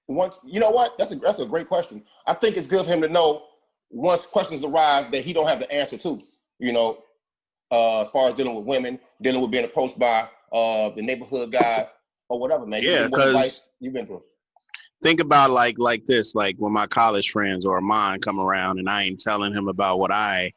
Once, you know what? That's a great question. I think it's good for him to know once questions arrive that he don't have the answer to. You know, as far as dealing with women, dealing with being approached by the neighborhood guys or whatever, man. Yeah, because you've been through. Think about like this, like when my college friends or mine come around and I ain't telling him about what I,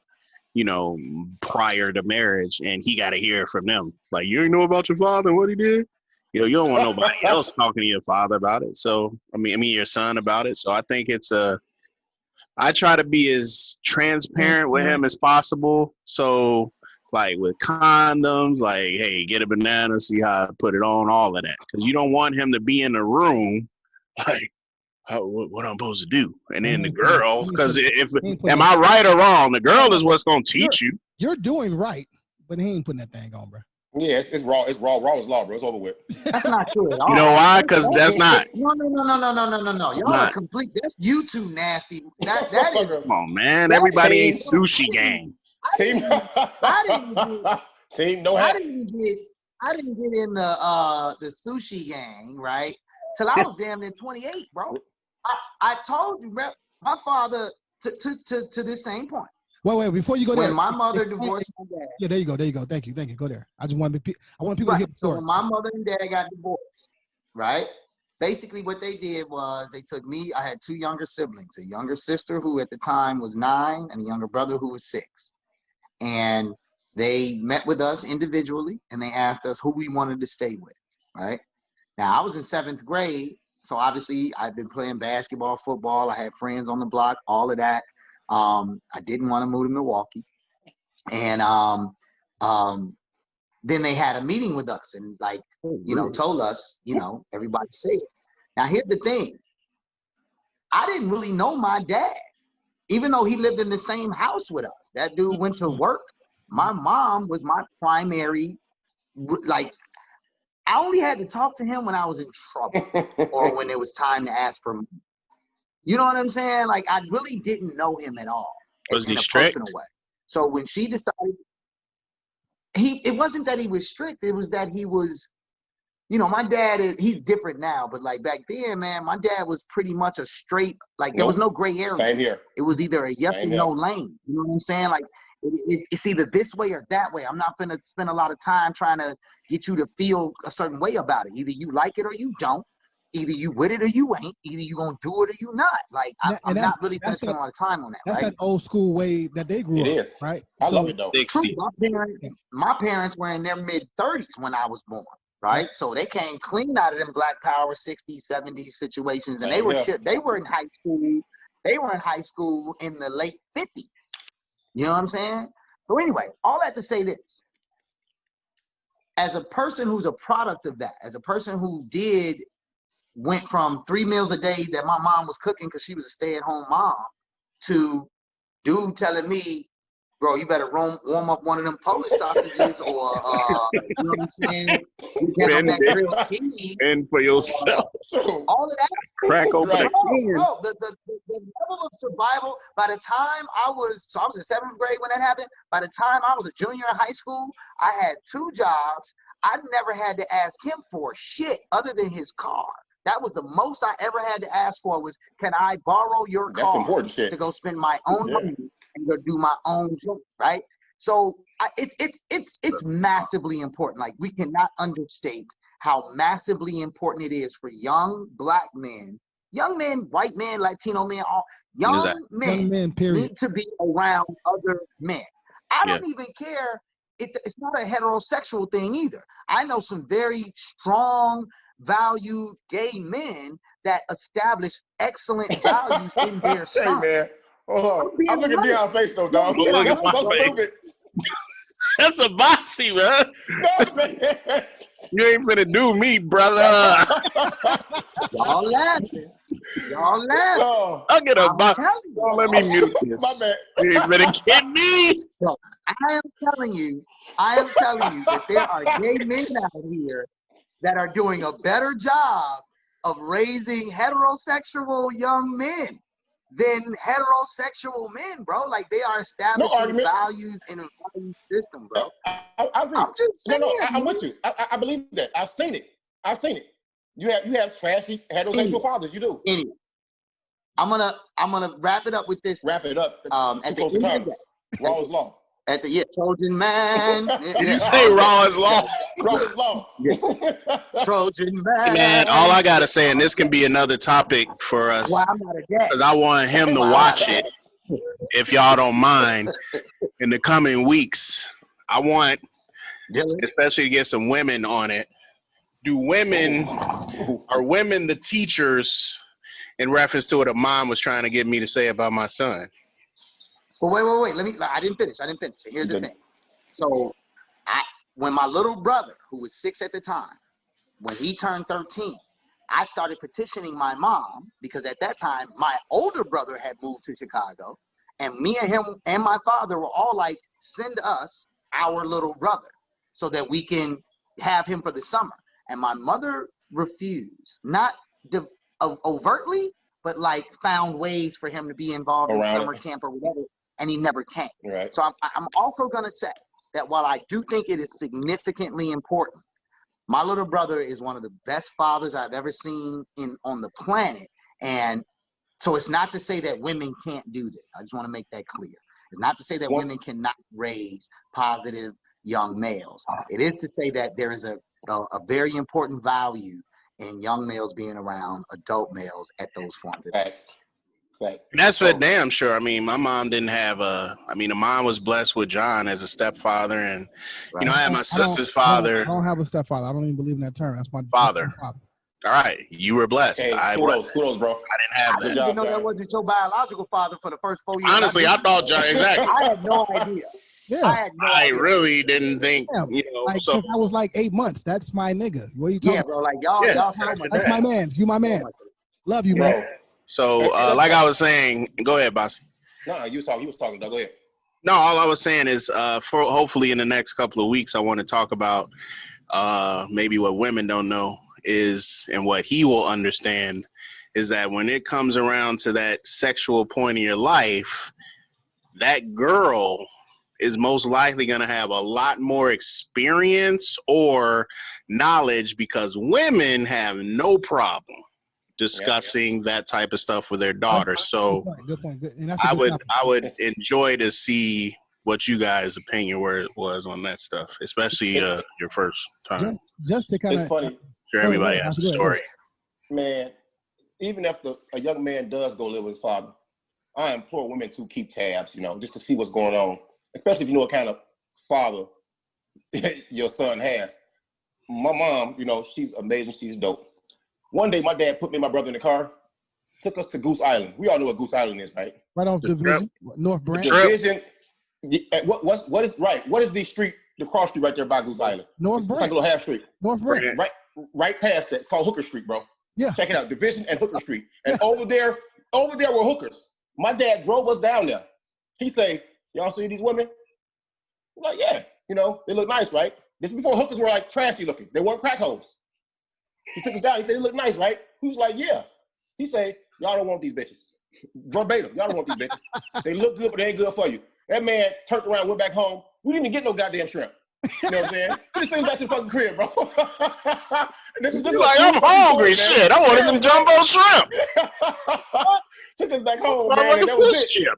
prior to marriage, and he got to hear from them. Like, you ain't know about your father and what he did? You don't want nobody else talking to your father about it. So, I mean, your son about it. So I think I try to be as transparent with him as possible. So, like with condoms, like, hey, get a banana, see how I put it on, all of that. Because you don't want him to be in the room like, what I'm supposed to do. And then the girl, because am I right or wrong? The girl is what's going to teach you. You're doing right, but he ain't putting that thing on, bro. Yeah, it's raw. It's raw. Raw is law, bro. It's over with. That's not true at all. You know why? Because that's not. No. Y'all are complete. That's you too nasty. That is. Come on, man. Everybody ain't sushi gang. I didn't get in the sushi gang, right? Till I was damn near 28, bro. I told you, bro, my father to this same point. Wait, before you go there. When my mother divorced my dad. Yeah, there you go. Thank you. Go there. I want people to hear the story. So when my mother and dad got divorced, right? Basically what they did was they took me, I had two younger siblings, a younger sister who at the time was 9 and a younger brother who was 6. And they met with us individually and they asked us who we wanted to stay with, right? Now I was in 7th grade, so obviously I've been playing basketball, football, I had friends on the block, all of that. I didn't want to move to Milwaukee. And then they had a meeting with us and told us, everybody say it. Now here's the thing. I didn't really know my dad, even though he lived in the same house with us. That dude went to work. My mom was my primary, I only had to talk to him when I was in trouble or when it was time to ask for money. You know what I'm saying? Like, I really didn't know him at all. Was he in a strict? personal way. So when she decided, it wasn't that he was strict. It was that he was, my dad he's different now, but like back then, man, my dad was pretty much a straight, there was no gray area. Same here. It was either a yes or no lane. You know what I'm saying? Like, it's either this way or that way. I'm not going to spend a lot of time trying to get you to feel a certain way about it. Either you like it or you don't. Either you with it or you ain't. Either you gonna do it or you not. Like, I'm not really going to spend a lot of time on that. That's right? that old school way that they grew up. It is. Right? I love it though. True, my parents were in their mid-30s when I was born. Right? So they came clean out of them Black Power 60s, 70s situations, and they were in high school. They were in high school in the late 50s. You know what I'm saying? So anyway, all that to say this. As a person who's a product of that, as a person who went from 3 meals a day that my mom was cooking because she was a stay-at-home mom to dude telling me, bro, you better warm up one of them Polish sausages or, you know what I'm saying? And for yourself. All of that. Crack open a can. No, the level of survival, by the time I was in 7th grade when that happened. By the time I was a junior in high school, I had 2 jobs. I never had to ask him for shit other than his car. That was the most I ever had to ask for was, can I borrow your car important shit. to go spend my own money and go do my own job, right? So it's massively important. Like, we cannot understate how massively important it is for young black men, white men, Latino men, all young men period. need to be around other men. I Yeah. don't even care. It's not a heterosexual thing either. I know some very strong, valued gay men that establish excellent values in their Hey, sons. man. Hold on. I'm looking at Dion's face, though, dog. Yeah, Look at That's so my face. stupid. That's a bossy, man. No, man. You ain't finna do me, brother. Y'all laughing. Y'all laughing. Oh, I'll get a I'm boss. telling you. Don't let me mute my this. bad. You ain't finna get me. Bro, I am telling you that there are gay men out here that are doing a better job of raising heterosexual young men than heterosexual men, bro. Like, they are establishing argument. values in a value system, bro. I agree. I'm just saying. I'm with you. I believe that. I've seen it. You have trashy heterosexual fathers. You do. Anyway, I'm gonna wrap it up with this. Wrap it up. At the Close to end of the Congress. Raw is law. At the Trojan man. Did you say raw as law? Raw is law. Trojan man. Hey, man, all I gotta say, and this can be another topic for us, Well, I'm not a dad. because I want him to watch it, if y'all don't mind, in the coming weeks. I want, especially to get some women on it. Are women the teachers in reference to what a mom was trying to get me to say about my son? Well, wait. I didn't finish. Here's the thing. So, when my little brother, who was 6 at the time, when he turned 13, I started petitioning my mom, because at that time, my older brother had moved to Chicago, and me and him and my father were all like, send us our little brother so that we can have him for the summer. And my mother refused, not overtly, but like found ways for him to be involved in summer camp or whatever, and he never came. Right. So I'm also going to say that while I do think it is significantly important, my little brother is one of the best fathers I've ever seen on the planet. And so it's not to say that women can't do this. I just want to make that clear. It's not to say that women cannot raise positive young males. It is to say that there is a very important value in young males being around adult males at those formative ages. That's for damn sure. I mean, my mom didn't have the mom was blessed with John as a stepfather, and I had my sister's father. I don't have a stepfather. I don't even believe in that term. That's my father. All right, you were blessed. Hey, kudos, bro. I didn't have that. I didn't even know that wasn't your biological father for the first 4 years. Honestly, I thought John. Exactly. I had no idea. Yeah. I really didn't think. Like, since I was like 8 months. That's my nigga. What are you talking about? Bro. Like y'all. That's my man. You my man. Love you, man. So, like I was saying, go ahead, boss. No, you was talking. Go ahead. No, all I was saying is, for hopefully in the next couple of weeks, I want to talk about maybe what women don't know is, and what he will understand is that when it comes around to that sexual point in your life, that girl is most likely going to have a lot more experience or knowledge, because women have no problem discussing that type of stuff with their daughters. So good point. Good. And I would enjoy to see what you guys' opinion was on that stuff, especially your first time. Just to kind of, it's funny. Sure, everybody has a story. Man, even if a young man does go live with his father, I implore women to keep tabs, just to see what's going on, especially if you know what kind of father your son has. My mom, she's amazing. She's dope. One day, my dad put me and my brother in the car, took us to Goose Island. We all know what Goose Island is, right? Right off Division, North Branch. Division. What is the street, the cross street right there by Goose Island? North Branch. It's like a little half street. North Branch. Right past that. It's called Hooker Street, bro. Yeah. Check it out, Division and Hooker Street. And over there were hookers. My dad drove us down there. He say, y'all see these women? I'm like, yeah. They look nice, right? This is before hookers were like trashy looking. They weren't crack holes. He took us down. He said, they look nice, right? He was like, yeah. He said, y'all don't want these bitches. Verbatim, y'all don't want these bitches. They look good, but they ain't good for you. That man turned around, went back home. We didn't even get no goddamn shrimp. You know what I'm saying? He just took us back to the fucking crib, bro. this is like, I'm hungry, shit. I wanted some jumbo shrimp. Took us back home, man, and that was it.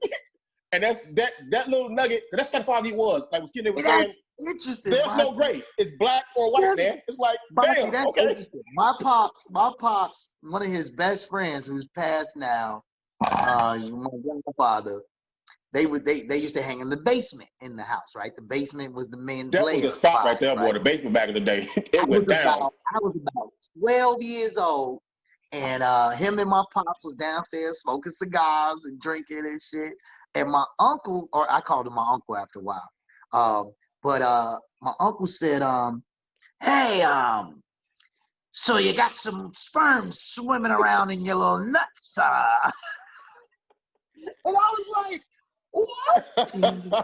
And that's that little nugget, that's the kind of father he was. Like, was kidding, they were saying, interesting. There's Bossy. no gray. It's black or white, Yes. man. It's like, Bossy, damn, that's okay. interesting. My pops, one of his best friends who's passed now, my grandfather, they used to hang in the basement in the house, right? The basement was the men's That lair. was the spot right there, right? boy. The basement back in the day. I It went was down. about 12 years old, and him and my pops was downstairs smoking cigars and drinking and shit. And my uncle, or I called him my uncle after a while, but my uncle said, "Hey, so you got some sperm swimming around in your little nuts?" And I was like, "What?" And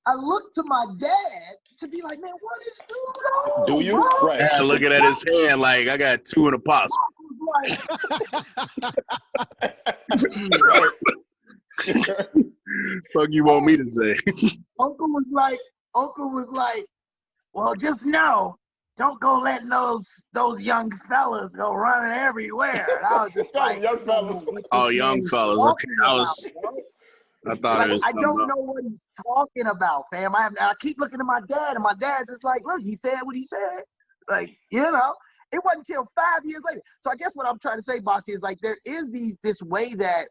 I looked to my dad to be like, "Man, what is going on?" Do you? Bro? Right. Yeah, looking at his hand like I got 2 in a possum. Fuck you want me to say? Uncle was like, "Well, just know, don't go letting those young fellas go running everywhere." And I was just like, young fellas. Oh, young fellas. Okay, I thought like, it was. I don't know what he's talking about, fam. I keep looking at my dad, and my dad's just like, "Look, he said what he said." Like, it wasn't until 5 years later. So I guess what I'm trying to say, Bossy, is like there is this way that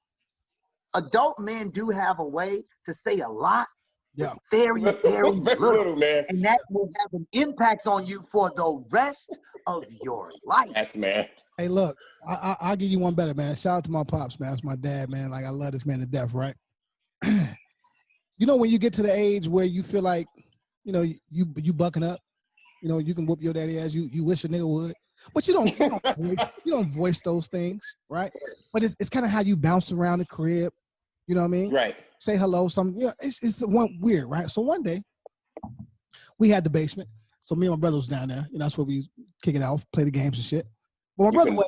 adult men do have a way to say a lot, Yeah. very, very little, man. and that will have an impact on you for the rest of your life. That's man. Hey, look, I'll give you one better, man. Shout out to my pops, man. That's my dad, man. Like, I love this man to death, right? When you get to the age where you feel like, you bucking up, you can whoop your daddy ass. You wish a nigga would, but you don't voice those things, right? But it's kind of how you bounce around the crib. You know what I mean? Right. Say hello. It's one weird, right? So one day we had the basement. So me and my brother was down there. That's where we kick it off, play the games and shit. But my brother you could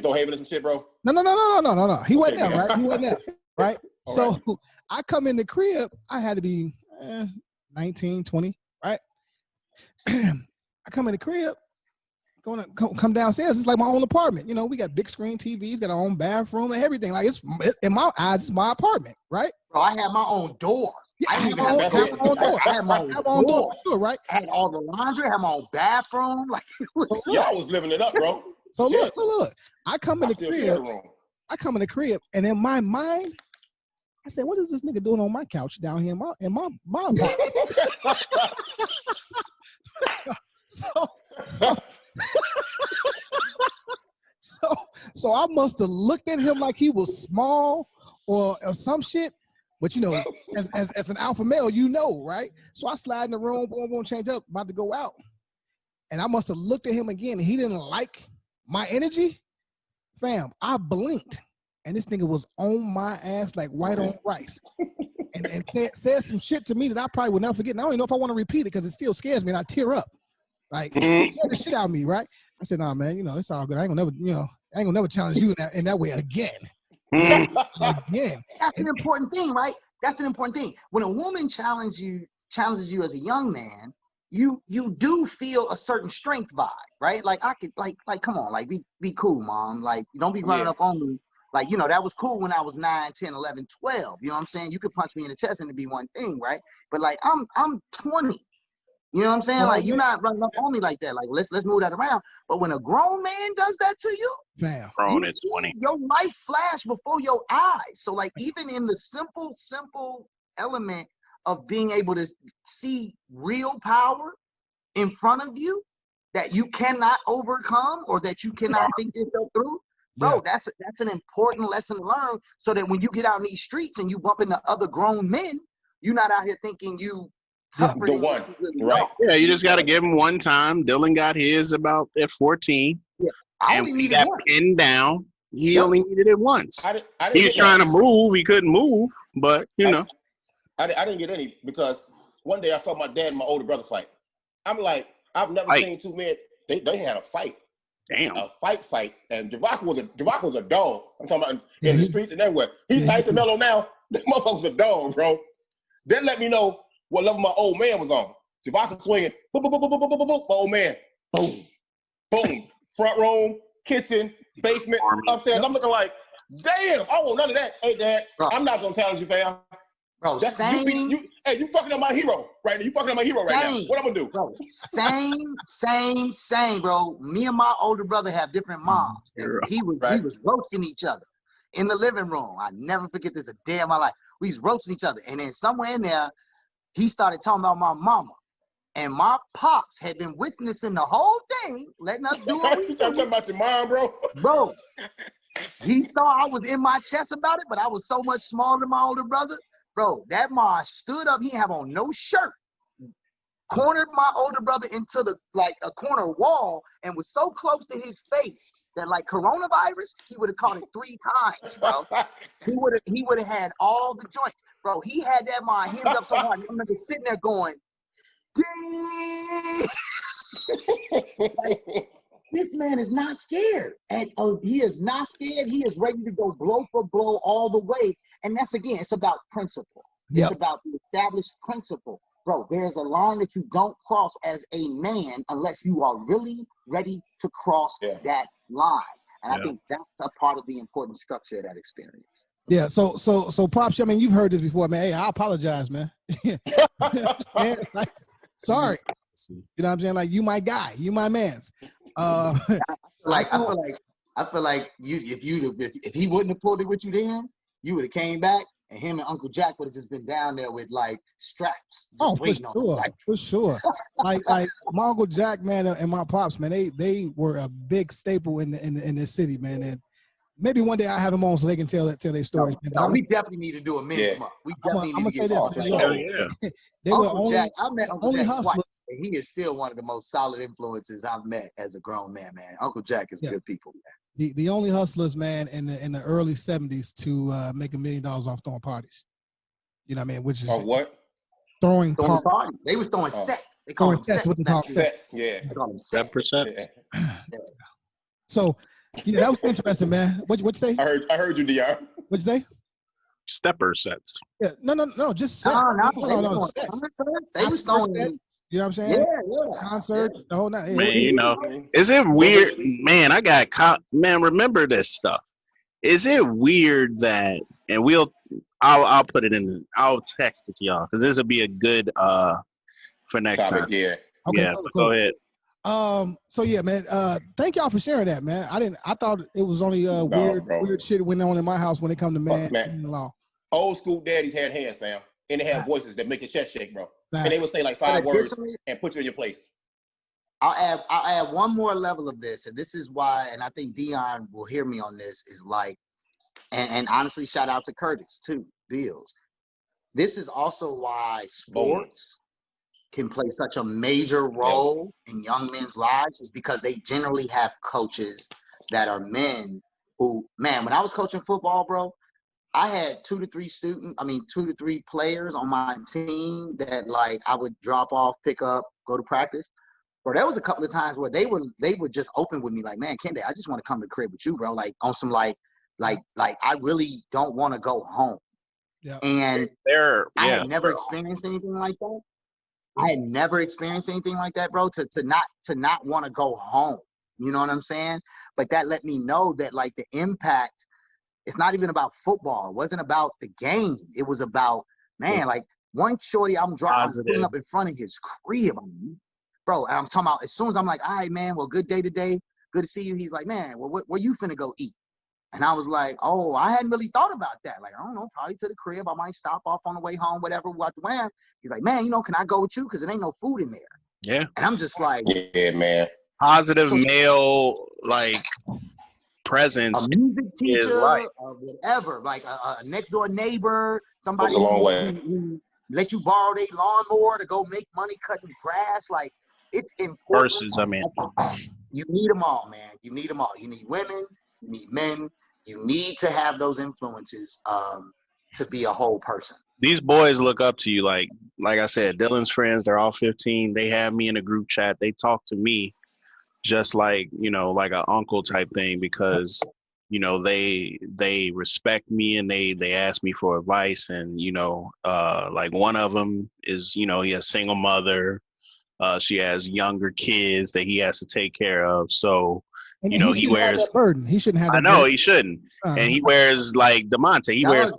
throw Haven in some shit, bro? No. He wasn't there, man. right? He wasn't there, right? So right. I come in the crib. I had to be 19, 20, right? I come in the crib, come downstairs. It's like my own apartment. We got big screen TVs, got our own bathroom and everything. Like, it's in my eyes, it's my apartment, right? Bro, I had my own door. Yeah, I didn't even have my own door. I had my own door. For sure, right? I had all the laundry. I had my own bathroom. Like, it was. Y'all was living it up, bro. So look. I come in the crib, and in my mind, I said, "What is this nigga doing on my couch down here in my apartment?" So I must have looked at him like he was small or some shit. But as an alpha male, right? So I slide in the room, boom, change up, about to go out. And I must have looked at him again, and he didn't like my energy. Fam, I blinked, and this nigga was on my ass like white on rice. And said some shit to me that I probably will never forget. And I don't even know if I want to repeat it because it still scares me, and I tear up. Like, scared the shit out of me, right? I said, "Nah, man, it's all good. I ain't gonna never challenge you in that way again." Again. That's an important thing, right? That's an important thing. When a woman challenges you as a young man, you do feel a certain strength vibe, right? Like, I could like come on, like be cool, mom. Like, you don't be running up on me. Like, that was cool when I was 9, 10, 11, 12. You know what I'm saying? You could punch me in the chest and it'd be one thing, right? But like, I'm 20. You know what I'm saying? Like, you're not running up on me like that. Like, let's move that around. But when a grown man does that to you, fam, Grown you at see 20. your life flash before your eyes. So, like, even in the simple element of being able to see real power in front of you that you cannot overcome or that you cannot think yourself through, bro, that's an important lesson to learn, so that when you get out in these streets and you bump into other grown men, you're not out here thinking you the one, right? Yeah, you just got to give him one time. Dylan got his about at 14. Yeah, I and only we needed got one. pinned down. He only needed it once. I didn't He was get trying that. to move. He couldn't move, but I didn't get any, because one day I saw my dad and my older brother fight. I'm like, I've never seen two men. They had a fight. Damn. A fight. And Javaka was a dog. I'm talking about in the streets and everywhere. He's nice and mellow now. That motherfucker was a dog, bro. That let me know what level my old man was on. Javaka swinging, boop, boop, boop, boop, boop, boop, boop, my old man, boom, boom, front room, kitchen, basement, upstairs. I'm looking like, damn, I want none of that. Hey, Dad, I'm not gonna challenge you, fam. Bro, That's same. you fucking up my hero right now. You fucking up my hero right now. What I'm gonna do? Bro, same, bro. Me and my older brother have different moms, and we was roasting each other in the living room. I never forget this a day of my life. We was roasting each other, and then somewhere in there, he started talking about my mama, and my pops had been witnessing the whole thing, letting us do what we You talking about your mom, bro? Bro, he thought I was in my chest about it, but I was so much smaller than my older brother. Bro, that ma stood up. He didn't have on no shirt. Cornered my older brother into a corner wall and was so close to his face that like coronavirus, he would have caught it 3 times, bro. He would have had all the joints. Bro, he had that ma hemmed up so hard. I'm nigga sitting there going, ding! Like, this man is not scared. And he is not scared. He is ready to go blow for blow all the way. And that's, again, it's about principle. It's about the established principle. Bro, there's a line that you don't cross as a man unless you are really ready to cross that line. And I think that's a part of the important structure of that experience. Yeah, so Pops, I mean, you've heard this before, man. Hey, I apologize, man. Man, like, sorry. You know what I'm saying? Like, you my guy, you my mans. I feel like if he wouldn't have pulled it with you then, you would have came back and him and Uncle Jack would have just been down there with like straps. For sure. like my Uncle Jack, man, and my pops, man, they were a big staple in this city, man. And maybe one day I have them on so they can tell their stories. We definitely need to do a men's month. We definitely need to get this. They were Uncle Jack. I met Uncle Jack hustlers. twice, and he is still one of the most solid influences I've met as a grown man. Man, Uncle Jack is good people, man. The only hustlers, man, in the early '70s to make $1 million off throwing parties. You know what I mean? Which is what? Throwing parties. They was throwing sets. They call them sets. Sets. Yeah. They call them sets. 7%. So, that was interesting, man. What you say? I heard you, Dion. What'd you say? Stepper sets. Yeah, no, just sets. No, sets. They was throwing sets, you know what I'm saying? Yeah. Concerts, the whole night. Man, is it weird? Man, remember this stuff. Is it weird that, and I'll put it in, I'll text it to y'all because this will be a good for next time. Yeah. Okay, yeah, cool. Go ahead. So yeah, man. Thank y'all for sharing that, man. I thought it was only weird shit went on in my house when it come to man-in-law. Old school daddies had hands, fam, and they had voices that make your chest shake, bro. And they would say like 5 words and put you in your place. I'll add one more level of this, and this is why, and I think Dion will hear me on this, is like, and honestly, shout out to Curtis too, Bills. This is also why sports can play such a major role in young men's lives, is because they generally have coaches that are men who, man, when I was coaching football, bro, I had 2 to 3 players on my team that like I would drop off, pick up, go to practice. Bro, there was a couple of times where they were just open with me, like, man, Kende, I just want to come to the crib with you, bro. Like on some like I really don't want to go home. Yeah. And I had never experienced anything like that. Bro, to not want to go home. You know what I'm saying? But that let me know that like the impact, it's not even about football. It wasn't about the game. It was about, man, like one shorty I'm pulling up in front of his crib. Bro, and I'm talking about, as soon as I'm like, all right, man, well, good day today. Good to see you. He's like, man, well, where you finna go eat? And I was like, oh, I hadn't really thought about that. Like, I don't know, probably to the crib. I might stop off on the way home, whatever, what the wham. He's like, man, can I go with you? Because there ain't no food in there. Yeah. And I'm just like, yeah, man. Positive male, like, presence. A music teacher, whatever, like a next door neighbor, somebody who let you borrow their lawnmower to go make money cutting grass. Like, it's important. You need them all, man. You need them all. You need women, you need men. You need to have those influences to be a whole person. These boys look up to you. Like I said, Dylan's friends, they're all 15. They have me in a group chat. They talk to me just like, like an uncle type thing, because, they respect me and they ask me for advice. And, like one of them is, he has single mother. She has younger kids that he has to take care of. So, And You know, he he shouldn't have wears. that burden. He shouldn't have I that know burden. he shouldn't, and he wears like Demonte. He wears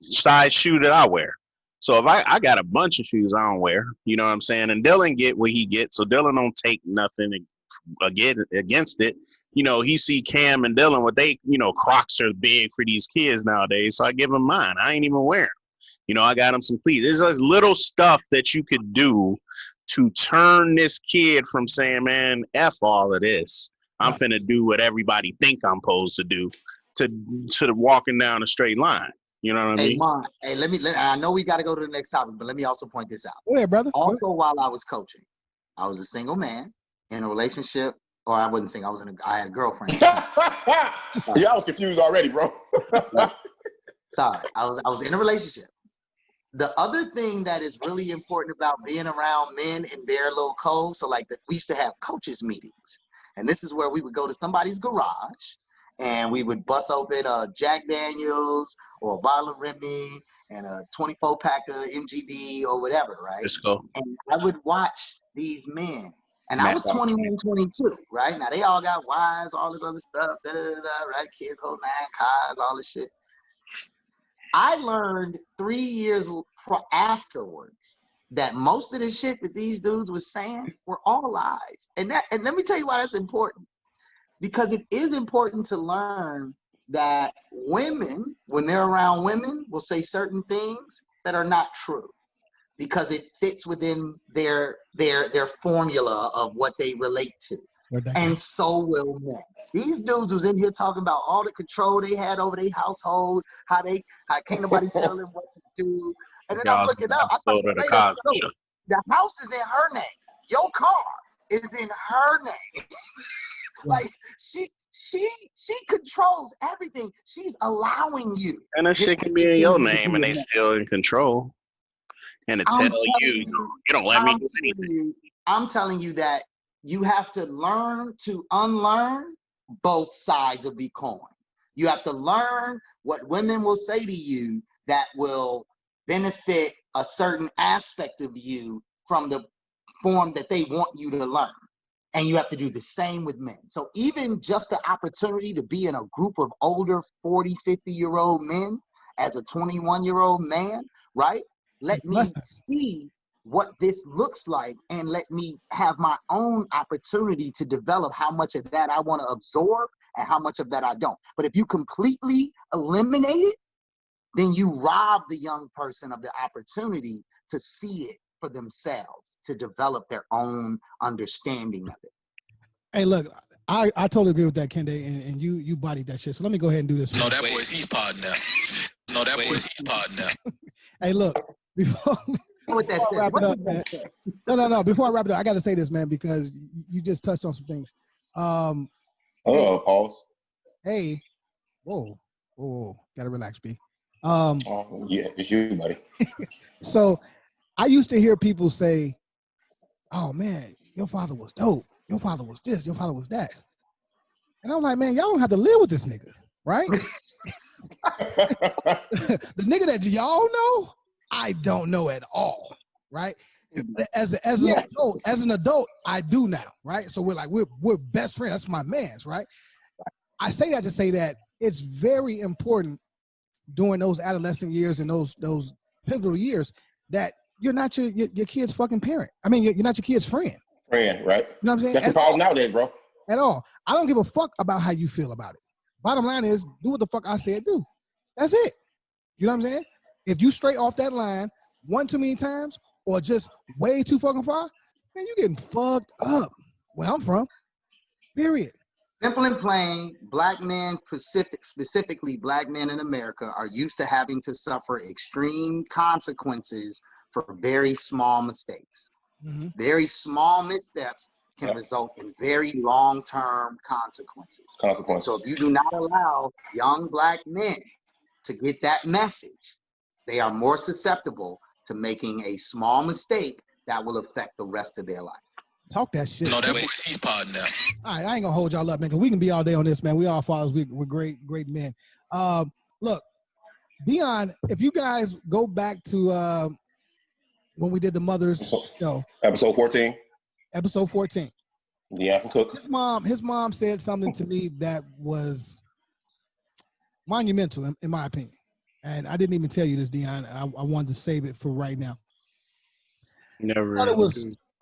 size shoe that I wear. So if I got a bunch of shoes I don't wear, you know what I'm saying? And Dylan get what he gets, so Dylan don't take nothing against it. You know, he see Cam and Dylan, what they, you know, Crocs are big for these kids nowadays, so I give him mine. I ain't even wearing them. You know, I got him some cleats. There's this little stuff that you could do to turn this kid from saying, man, F all of this. I'm finna do what everybody think I'm supposed to do to walking down a straight line. You know what I mean? Mon, I know we got to go to the next topic, but let me also point this out. Go ahead, brother. Also, while I was coaching, I was a single man in a relationship, or I wasn't single. I had a girlfriend. Yeah, I was confused already, bro. Sorry, I was in a relationship. The other thing that is really important about being around men in their little code, so like we used to have coaches meetings, and this is where we would go to somebody's garage, and we would bust open a Jack Daniels or a bottle of Remy and a 24-pack of MGD or whatever, right? Let's go. And I would watch these men. And I was 21, 22, right? Now, they all got wives, all this other stuff, right? Kids hold 9 cars, all this shit. I learned 3 years afterwards that most of the shit that these dudes was saying were all lies. And let me tell you why that's important. Because it is important to learn that women, when they're around women, will say certain things that are not true because it fits within their formula of what they relate to. And so will men. These dudes was in here talking about all the control they had over their household, how can't nobody tell them what to do. And then I'm looking up. The house is in her name. Your car is in her name. Like she controls everything. She's allowing you. And that shit can be in your name and they still in control. And to tell you don't let me do anything. I'm telling you that you have to learn to unlearn both sides of the coin. You have to learn what women will say to you that will benefit a certain aspect of you from the form that they want you to learn. And you have to do the same with men. So even just the opportunity to be in a group of older 40, 50-year-old men as a 21-year-old man, right? Let me see what this looks like and let me have my own opportunity to develop how much of that I want to absorb and how much of that I don't. But if you completely eliminate it, then you rob the young person of the opportunity to see it for themselves, to develop their own understanding of it. Hey, look, I totally agree with that, Kende, and you bodied that shit. So let me go ahead and do this. No, that boy's he's pod now. Hey, look, before what that says. What does that say? No. Before I wrap it up, I got to say this, man, because you just touched on some things. Pause. Hey, whoa, gotta relax, B. Yeah, it's you, buddy. So I used to hear people say, "Oh man, your father was dope. Your father was this. Your father was that." And I'm like, man, y'all don't have to live with this nigga, right? The nigga that y'all know, I don't know at all, right? As an adult, I do now, right? So we're best friends. That's my man's, right? I say that to say that it's very important during those adolescent years and those pivotal years that you're not your kid's fucking parent. I mean, you're not your kid's friend. Friend, right? You know what I'm saying? That's the problem nowadays, bro. At all. I don't give a fuck about how you feel about it. Bottom line is, do what the fuck I said do. That's it. You know what I'm saying? If you stray off that line one too many times or just way too fucking far, man, you getting fucked up. Where I'm from. Period. Simple and plain, black men, specifically black men in America, are used to having to suffer extreme consequences for very small mistakes. Mm-hmm. Very small missteps can result in very long-term consequences. So if you do not allow young black men to get that message, they are more susceptible to making a small mistake that will affect the rest of their life. Talk that shit. No, that boy's he's pod now. All right, I ain't gonna hold y'all up, man, because we can be all day on this, man. We all fathers. We're great men. Look, Dion, if you guys go back to when we did the mothers show. Episode 14. Episode 14. Yeah, I can cook. His mom said something to me that was monumental in my opinion. And I didn't even tell you this, Dion. I wanted to save it for right now. Never.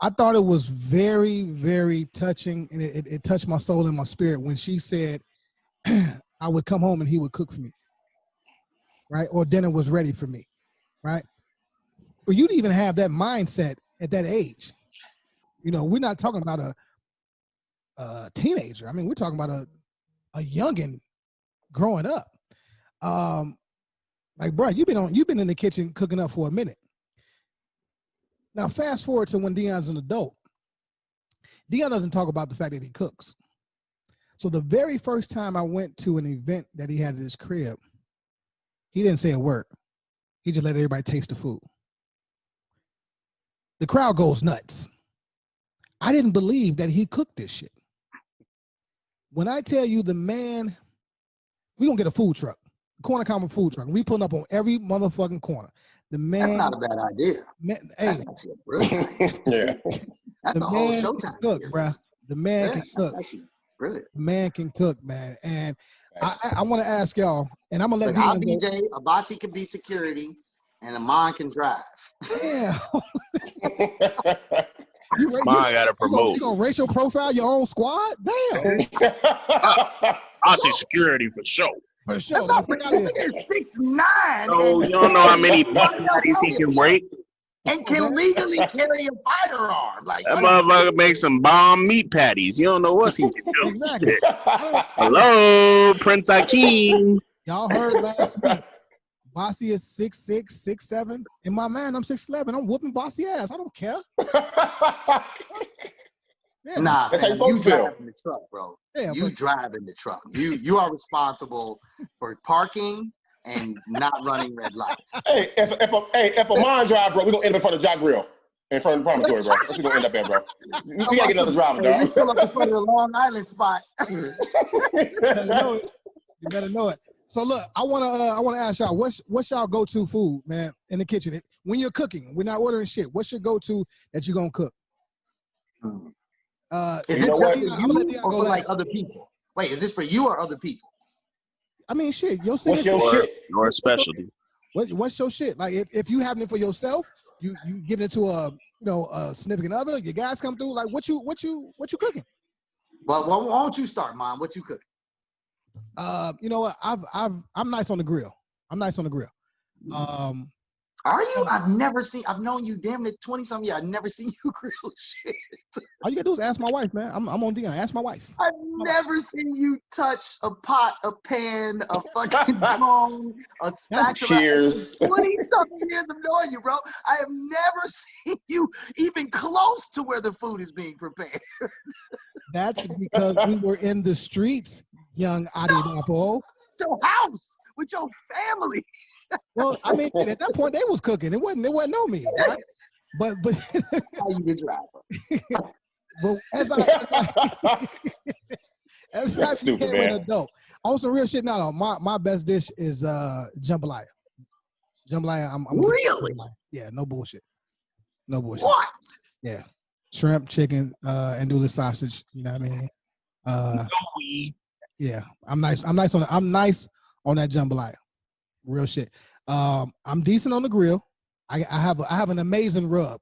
I thought it was very, very touching, and it touched my soul and my spirit when she said I would come home and he would cook for me, right? Or dinner was ready for me, right? For you to even have that mindset at that age, we're not talking about a teenager. I mean, we're talking about a youngin' growing up. Like, bro, you've been in the kitchen cooking up for a minute. Now, fast forward to when Dion's an adult. Dion doesn't talk about the fact that he cooks. So the very first time I went to an event that he had at his crib, he didn't say a word. He just let everybody taste the food. The crowd goes nuts. I didn't believe that he cooked this shit. When I tell you the man, we're going to get a food truck, Corner Common food truck. We pulling up on every motherfucking corner. The man. That's not a bad idea. Man, That's hey, actually a brilliant idea. Yeah. That's the a whole man Showtime. can cook, series. bro. The man Yeah, can that's cook. actually brilliant. The man can cook, man. And Facts. I want to ask y'all, and I'm gonna let Look, I'll Dion go. BJ, Abasi can be security, and Amon can drive. Yeah. You Mine got to promote. You gonna racial profile your own squad? Damn. I see security for sure. For sure. That's not Like, pretty. Look at 6'9". So and you don't know how many and bodies he can break. and can legally carry a firearm. Like That motherfucker makes some bomb meat patties. You don't know what he can do. Exactly. Hello, Prince Akeem. Y'all heard last week. Bossy is 6'6", 6'7". And my man, I'm 6'11". I'm whooping Bossy ass. I don't care. Yeah. Nah, That's how man, you you supposed to feel. drive in the truck, bro. Yeah, You drive in the truck. You are responsible for parking and not running red lights. Hey, if a mine drive, bro, we're gonna end up in front of Jack Grill. In front of the promontory, bro. That's what we're gonna end up at, bro. We gotta get another driver, Hey, you dog. pull up in front of the Long Island spot. you better know it. So look, I wanna ask y'all, what's y'all go-to food, man, in the kitchen? When you're cooking, we're not ordering shit. What's your go-to that you're gonna cook? Is You it know just what? for you or for like other people? Wait, is this for you or other people? I mean, shit. Your What's your shit? Or a specialty. What's your shit? Like, if you having it for yourself, you giving it to a significant other. Your guys come through. Like, what you cooking? Well, why don't you start, Mom? What you cooking? You know what? I'm nice on the grill. Are you? I've known you damn near 20-something years. I've never seen you grill shit. All you gotta do is ask my wife, man. I'm on Dion. Ask my wife. I've never seen you touch a pot, a pan, a fucking tongue, a spatula. Cheers. 20-something years of knowing you, bro. I have never seen you even close to where the food is being prepared. That's because we were in the streets, young Adidapo. Your house with your family. Well, I mean, at that point they was cooking. It wasn't no me, right? But How you the driver? but as I Stupid, became man. an adult, on some real shit. No, my best dish is jambalaya. Jambalaya. I'm Really? Yeah, no bullshit. No bullshit. What? Yeah, shrimp, chicken, andouille sausage. You know what I mean? Yeah, I'm nice on that jambalaya. Real shit. I'm decent on the grill. I have an amazing rub.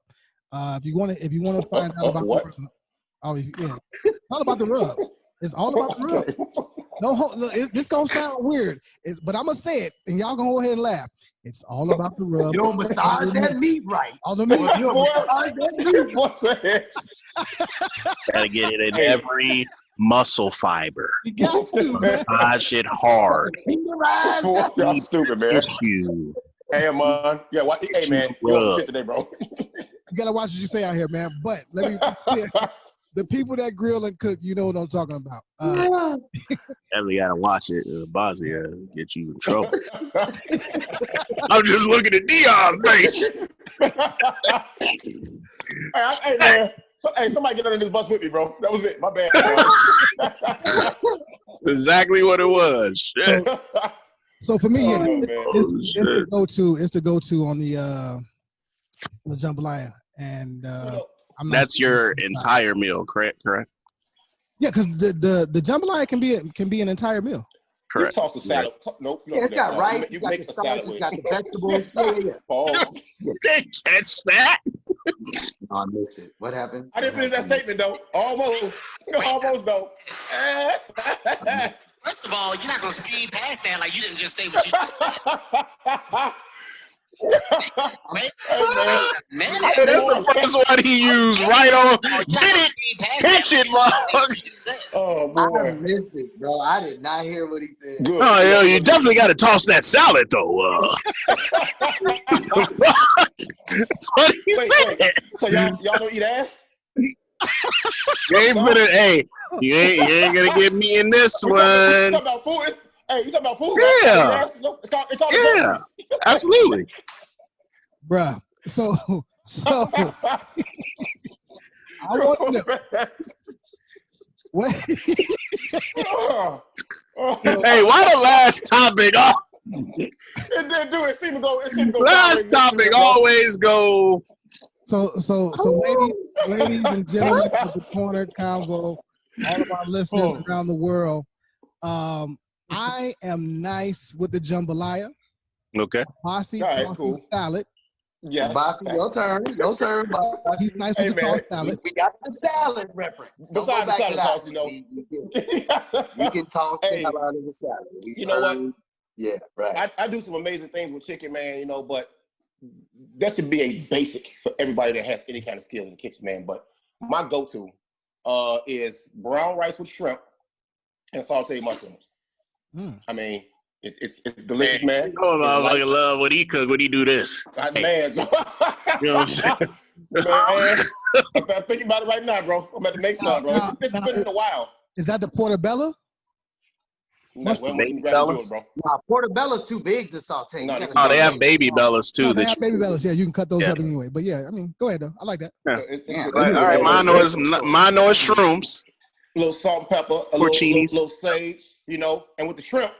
If you want to find out about What? the rub, yeah, it's all about the rub. It's all about the rub. No, look, this gonna sound weird, but I'm gonna say it, and y'all gonna go ahead and laugh. It's all about the rub. You don't massage that meat right. All the meat. You don't massage that meat. Gotta get it in every muscle fiber. You got to, man. Massage it hard. Tenderize. Y'all stupid, man. Issue. Hey, man. Yeah, hey, man. You on some shit today, bro. You gotta watch what you say out here, man. But let me the people that grill and cook, you know what I'm talking about. Definitely gotta watch it. Bossy get you in trouble. I'm just looking at Dion's face. Hey, man. Somebody get under this bus with me, bro. That was it. My bad. Exactly what it was. Shit. So for me, yeah, Oh, it's the go-to on the jambalaya, and That's your entire meal, correct? Yeah, because the jambalaya can be an entire meal. You Correct. toss a salad. Nope. You don't it's do that. got rice, You it's got make the a salad starch, it's with got it. the vegetables. Yeah. Pause. Catch that. No, I missed it. What happened? I didn't finish that statement though. Almost. Almost though. First of all, you're not gonna speed past that like you didn't just say what you just said. Wait, man, Hey, that's the first one he used right on. Did it? Catch it, motherfucker. Oh I boy. missed it, bro. I did not hear what he said. Good. Oh, yeah, you definitely got to toss that salad, though. That's what he said. Wait. So y'all don't eat ass? You ain't finna, hey, you ain't gonna get me in this You one. talking about food? Hey, you talking about food? Yeah. Right? It's called Yeah, absolutely. Bruh. So I want to know what. Hey, why the last topic? Oh, It didn't do it. It seemed to go. last topic always go. So, ladies and gentlemen of the Corner Convo, all of our listeners around the world, I am nice with the jambalaya. Okay. Bossy All right, tosses cool. salad. Yes. Bossy, your turn, Bossy. He's nice with the tossed salad. We got the salad reference. Don't go Besides the back salad to that. toss, you know. You can toss the Hey, hell out of the salad. you know what? Yeah, right. I do some amazing things with chicken, man. You know, but that should be a basic for everybody that has any kind of skill in the kitchen, man. But my go-to is brown rice with shrimp and sauteed mushrooms. I mean, it's delicious, man. Oh, I love when he cook. When he do this, Man, you know what I'm saying? man, I'm thinking about it right now, bro. I'm about to make some, bro. It's been a while. Is that the portobello? That's what I'm Baby grabbing bellas? bro. Nah, portobella's too big to saute. No, You gotta Oh, they have saute. baby bellas too. No, they that have you baby can- bellas. Yeah, you can cut those Yeah. up anyway. But yeah, I mean, go ahead though. I like that. Yeah. So it's Yeah, good. All right, mine is shrooms. A little salt and pepper, a Porcinis. little sage, you know, and with the shrimp,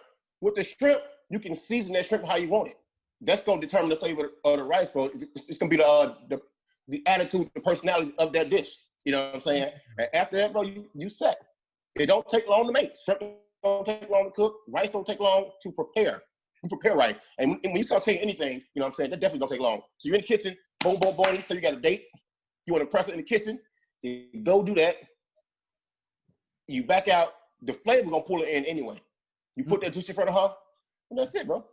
you can season that shrimp how you want it. That's gonna determine the flavor of the rice, bro. It's gonna be the attitude, the personality of that dish. You know what I'm saying? And after that, bro, you set. It don't take long to make. Shrimp don't take long to cook. Rice don't take long to prepare. You prepare rice, and when you start taking anything, you know what I'm saying, that definitely don't take long. So you're in the kitchen, boom, boom, boom. So you got a date. You want to press it in the kitchen. You go do that. You back out, the flavor gonna pull it in anyway. You put that juice in front of her, and that's it, bro.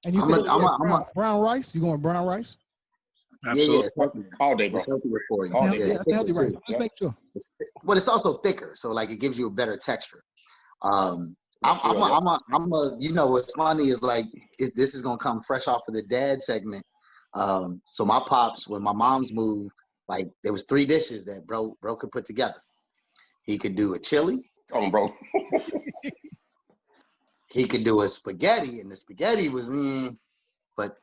And you said brown rice? You going brown rice? Absolutely. Yeah, it's healthy. All day, bro. It's healthy for you. All Yeah, day. it's thicker healthy rice. too. Just make sure. But it's also thicker, so like it gives you a better texture. I'm you know what's funny is like this is gonna come fresh off of the dad segment. So my pops, when my mom's moved, like there was 3 dishes that bro could put together. He could do a chili. Come on, bro. He could do a spaghetti, and the spaghetti was but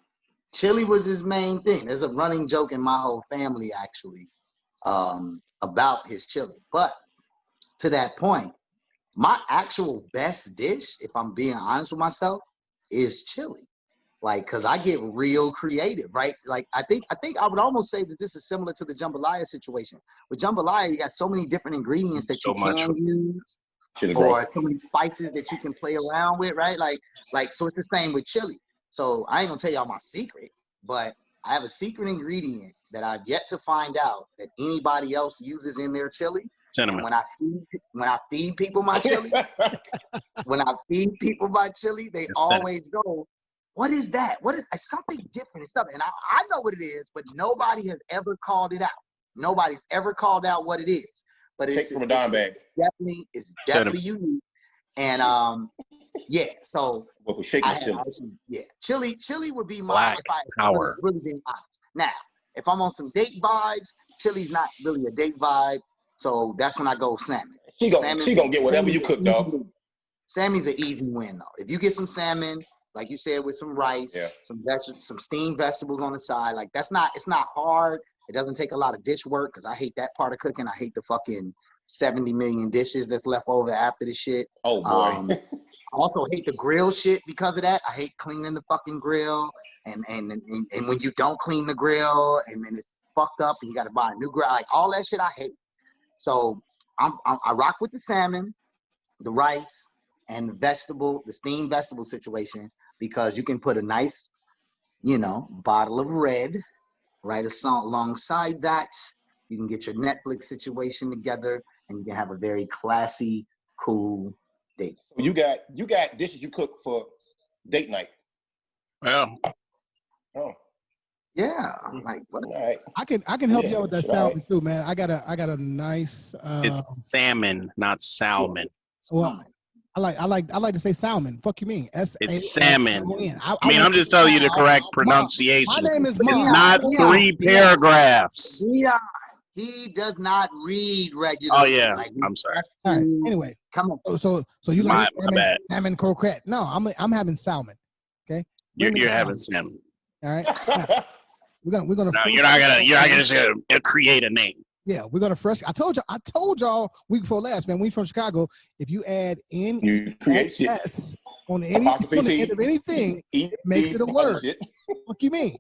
chili was his main thing. There's a running joke in my whole family actually about his chili. But to that point, my actual best dish, if I'm being honest with myself, is chili. Like, cause I get real creative, right? Like, I think I would almost say that this is similar to the jambalaya situation. With jambalaya, you got so many different ingredients that you can use, or so many spices that you can play around with, right? Like, so it's the same with chili. So I ain't gonna tell y'all my secret, but I have a secret ingredient that I've yet to find out that anybody else uses in their chili. Cinnamon. When I feed people my chili, they always go, "What is that? What is it's something different? It's something." And I know what it is, but nobody has ever called it out. Nobody's ever called out what it is. But it's from a dime bag. It's definitely unique. And yeah. So chili would be my Black if I really being honest. Now, if I'm on some date vibes, chili's not really a date vibe. So that's when I go salmon. She gonna get whatever you cook, dog. Sammy's an easy win, though. If you get some salmon, like you said, with some rice, some steamed vegetables on the side, like it's not hard. It doesn't take a lot of dish work because I hate that part of cooking. I hate the fucking 70 million dishes that's left over after the shit. Oh boy. I also hate the grill shit because of that. I hate cleaning the fucking grill, and when you don't clean the grill, and then it's fucked up, and you got to buy a new grill, like all that shit I hate. So I rock with the salmon, the rice, and the steamed vegetable situation, because you can put a nice, bottle of red right alongside that. You can get your Netflix situation together, and you can have a very classy, cool date. So you got dishes you cook for date night. Well, Oh, Yeah, like what? all right. I can help Yeah, you out with that shit, all salmon too, man. I got a nice. it's salmon, not salmon. Well, I like to say salmon. Fuck you mean? It's salmon. I I mean, I'm just telling you the correct pronunciation. My name is It's Mom. not three paragraphs. Yeah, he does not read regularly. Oh yeah, Like, I'm sorry. All right. Anyway, come on. so you My like bad. salmon croquette? No, I'm having salmon. Okay. Bring me You're the having salmon. salmon. All right. Now, we're gonna. No, you're not gonna just create a name. Yeah, we're gonna fresh. I told y'all week before last, man. We from Chicago. If you add You create shit. NS on the end of anything, it makes it a word. What you mean?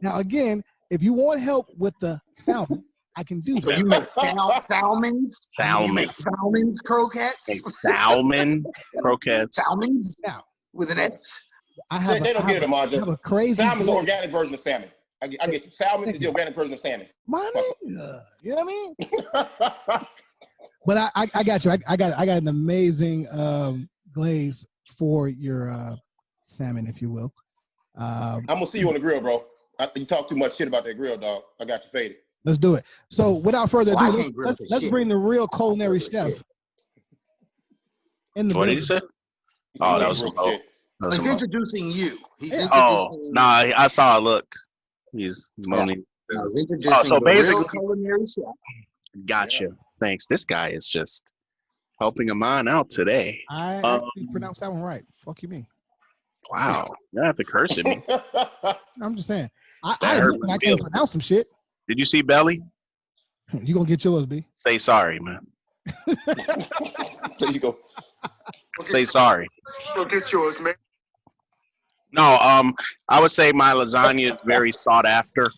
Now again, if you want help with the salmon, I can do So that. you make salmons? Salmon. You make salmons croquettes? Like salmon croquettes. Salmons Now, with an S? They don't get it, I have Amarja. a crazy. Salmon's the organic version of salmon. I get you. Salmon is the organic version of salmon. My nigga, you know what I mean? But I got you. I got an amazing glaze for your salmon, if you will. I'm gonna see you on the grill, bro. You talk too much shit about that grill, dog. I got you faded. Let's do it. So without further I ado, can't grill for let's shit. bring the real culinary chef in the What did building. he say? Oh, that was a Grill low. shit. That was He's a low. introducing you. He's Yeah. Oh, introducing no, I saw a look. He's moaning. No, he's introducing so the basically- real culinary chef. Gotcha. Thanks. This guy is just helping a man out today. I actually pronounced that one right. Fuck you mean? Wow. You don't have to curse at me. I'm just saying. I That hurt admit when my I can't feelings. pronounce some shit. Did you see Belly? You gonna get yours, B. Say sorry, man. There you go. Say sorry. Go get yours, man. No, I would say my lasagna is very sought after.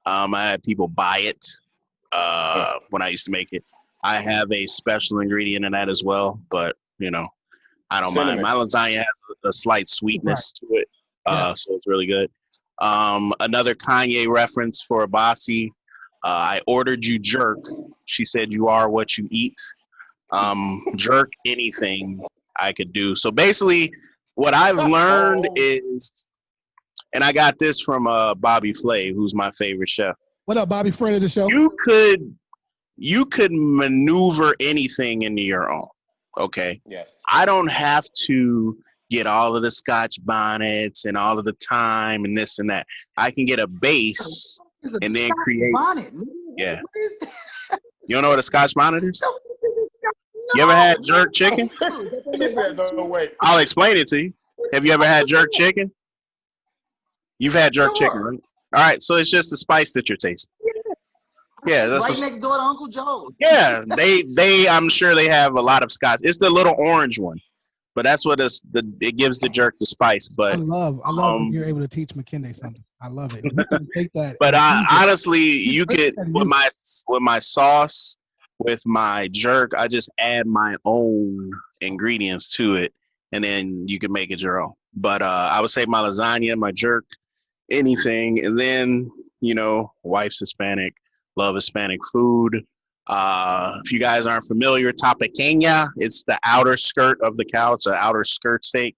I had people buy it when I used to make it. I have a special ingredient in that as well, but I don't mind. My lasagna has a slight sweetness to it, so it's really good. Another Kanye reference for Abasi. I ordered you jerk. She said you are what you eat. Jerk anything I could do. So basically, what I've learned is, and I got this from Bobby Flay, who's my favorite chef. What up, Bobby? Friend of the show. You could maneuver anything into your own. Okay. Yes. I don't have to get all of the Scotch bonnets and all of the thyme and this and that. I can get a base and then create. Bonnet. Yeah. What is that? You don't know what a Scotch bonnet is? So what is this Scotch- You ever had jerk chicken? He said, no way. I'll explain it to you. Have you ever had jerk chicken? You've had jerk chicken, right? All right, so it's just the spice that you're tasting. Yeah, that's right next door to Uncle Joe's. Yeah, they I'm sure they have a lot of Scotch. It's the little orange one, but that's what it gives the jerk the spice. But I love when you're able to teach McKinney something. I love it. You can take that. But honestly, you great could at with my sauce, with my jerk, I just add my own ingredients to it, and then you can make it your own. But I would say my lasagna, my jerk, anything, and then wife's Hispanic, love Hispanic food. If you guys aren't familiar, tapaqueña, it's the outer skirt of the cow. It's an outer skirt steak.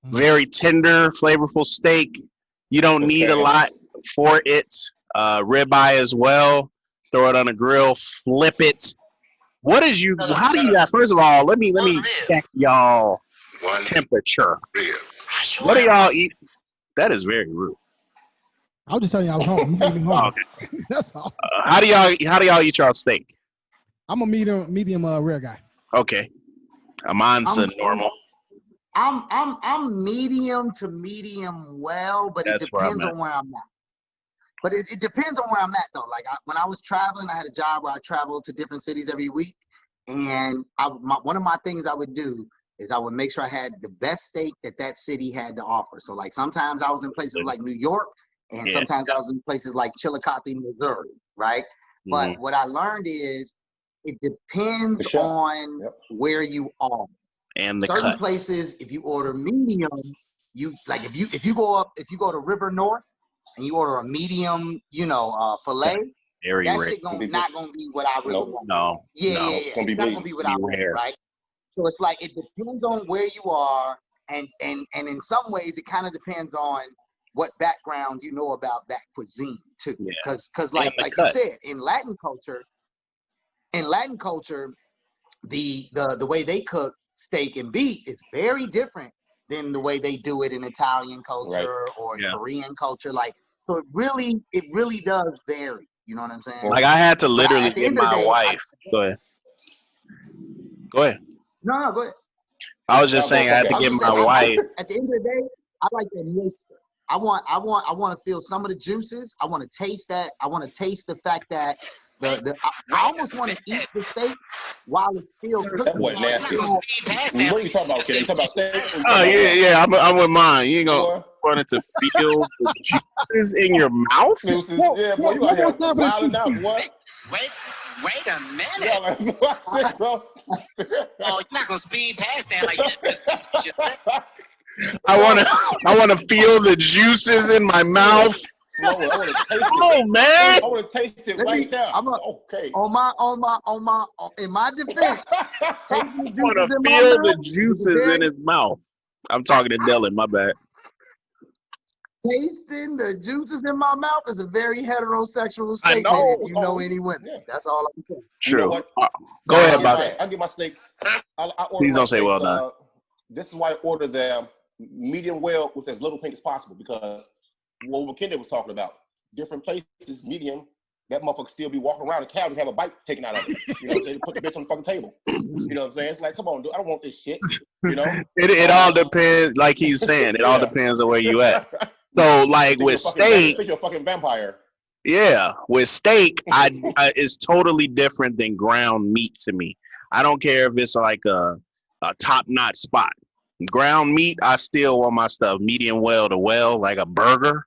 Very tender, flavorful steak. You don't need a lot for it. Ribeye as well. Throw it on a grill, flip it. How do you got? First of all, let me check y'all temperature. What do y'all eat? That is very rude. I was just telling you I was home. You made me home. Okay. That's all. How do y'all eat y'all steak? I'm a medium rare guy. Okay. Mine's a normal. I'm medium to medium well, but it depends on where I'm at. But it depends on where I'm at though. Like when I was traveling, I had a job where I traveled to different cities every week, and one of my things I would do is I would make sure I had the best steak that city had to offer. So like sometimes I was in places like New York, and sometimes I was in places like Chillicothe, Missouri, right? But what I learned is It depends For sure. on Yep. where you are. And the Certain cut. places, if you order medium, you like if you go to River North and you order a medium, filet, Very that rare. shit not gonna be what I really Nope. want. No. Yeah, no. it's not gonna be what I want, Rare. right? So it's like it depends on where you are, and in some ways it kind of depends on what background you know about that cuisine too. Yeah. Because like you cut. said, in Latin culture, the way they cook steak and beef is very different than the way they do it in Italian culture or Korean culture. Like, so it really does vary. You know what I'm saying? Like I had to But literally at the get end of the my day, wife. Go ahead. No, go ahead. I was just saying I had to I was get just my saying, wife. at the end of the day, I like that moisture. I want to feel some of the juices. I want to taste that. I want to taste the fact that I almost want to eat the steak while it's still cooking. That boy nasty. What are you talking about, kid? You talking about steak? Oh yeah. I'm with mine. You ain't gonna want it to feel the juices in your mouth. Yeah, boy, you out here wilding out, boy. Wait a minute. Yeah, bro. Oh, you're not gonna speed past that like that. I wanna feel the juices in my mouth. I want to taste it. Oh man! I want to taste it right there. Okay. In my defense, tasting the juices I want to feel the juices in his mouth. I'm talking to Dylan. My bad. Tasting the juices in my mouth is a very heterosexual statement. If you know any women, that's all I'm saying. True. You know what? Go ahead, boss. I get my steaks. Please don't say well done. This is why I order them medium well with as little pink as possible, because what McKinney was talking about, different places, medium, that motherfucker still be walking around, the cow just have a bite taken out of it. You know what I'm saying? Put the bitch on the fucking table. You know what I'm saying? It's like, come on, dude, I don't want this shit. You know? It all depends, like he's saying, it all depends on where you at. So like with steak, you're a fucking vampire. Yeah, with steak, it's totally different than ground meat to me. I don't care if it's like a top-notch spot. Ground meat, I still want my stuff medium well to well, like a burger.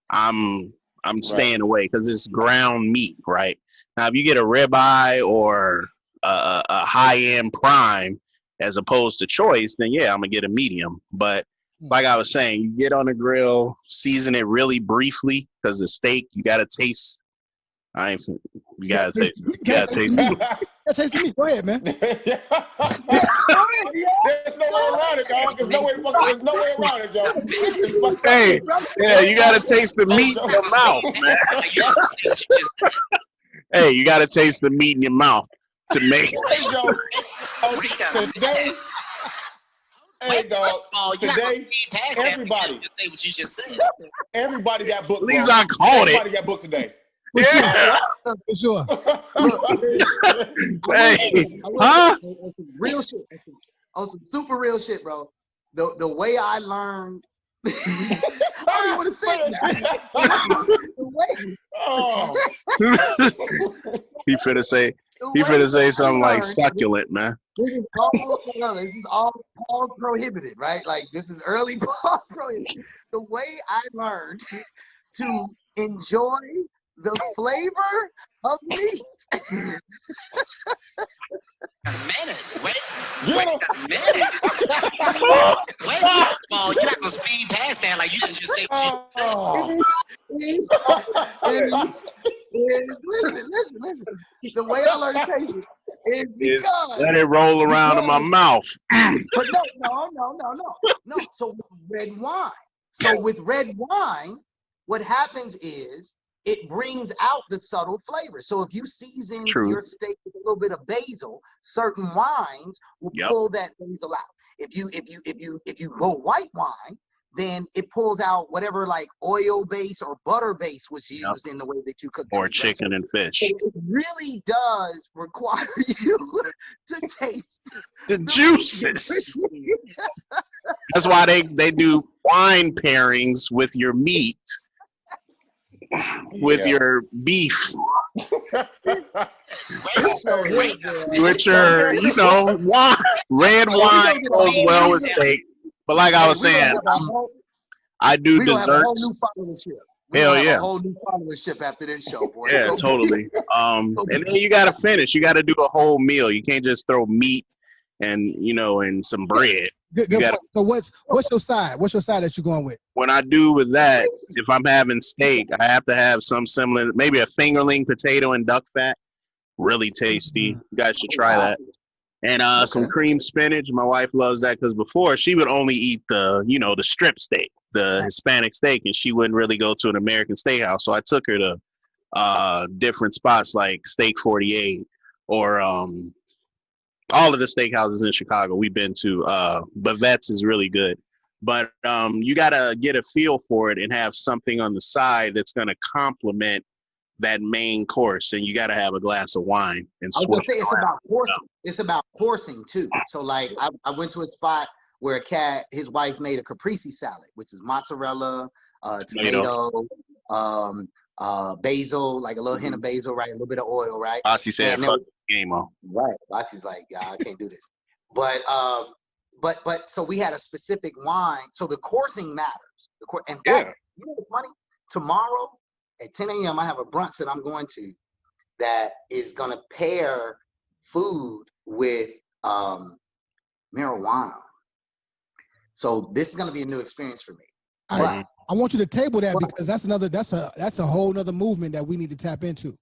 I'm staying away because it's ground meat, right? Now, if you get a ribeye or a high-end prime as opposed to choice, then yeah, I'm gonna get a medium. But like I was saying, you get on the grill, season it really briefly because the steak you gotta taste. You gotta taste. Taste me. Go ahead, man. There's no way around it, dog. There's no way around it, yo. Hey, yeah, you gotta taste the meat in your mouth, man. Hey, you gotta taste the meat in your mouth to make. Hey, dog. Today, everybody got booked. At least I called it. Everybody got booked today. For sure. Hey, huh? Real shit. On some super real shit, bro. The way I learned. I don't even want to say that. He finna say something like succulent, man. This is all pause prohibited, right? Like this is early pause prohibited. The way I learned to enjoy the flavor of meat. A minute. Wait Yeah. a minute. Wait. Oh, you're not gonna speed past that like you can just say. Listen. The way I learned to taste it is because let it roll around in my mouth. But no. So with red wine, what happens is it brings out the subtle flavor. So if you season your steak with a little bit of basil, certain wines will pull that basil out. If you go white wine, then it pulls out whatever like oil base or butter base was used in the way that you cook. Or chicken and fish. So it really does require you to taste the juices. That's why they do wine pairings with your meat. With your beef, with your, wine. Red wine goes well with steak. But like I was saying, I do dessert. We're Hell gonna have yeah. a whole new followership after this show, boy. Yeah, So- totally. And then you gotta finish. You gotta do a whole meal. You can't just throw meat and and some bread. Good You point. gotta- So what's your side? What's your side that you're going with? When I do with that, if I'm having steak, I have to have some similar, maybe a fingerling potato and duck fat. Really tasty. You guys should try that. And some cream spinach. My wife loves that because before she would only eat the strip steak, the Hispanic steak, and she wouldn't really go to an American steakhouse. So I took her to different spots like Steak 48 or all of the steakhouses in Chicago we've been to. But Vets is really good. But you gotta get a feel for it and have something on the side that's gonna complement that main course, and you got to have a glass of wine and I was gonna say swirl it's around. about coursing. It's about coursing too. So like I went to a spot where his wife made a caprese salad, which is mozzarella, tomato, basil, like a little hint of basil, right? A little bit of oil, right? Bossy said, And "Fuck this game on." right. Bossy's like, yeah, I can't do this. But so we had a specific wine. So the coursing matters. In fact, Yeah. you know what's funny? Tomorrow at 10 a.m. I have a brunch that I'm going to that is gonna pair food with marijuana. So this is gonna be a new experience for me. All right. I want you to table that because that's a whole nother movement that we need to tap into.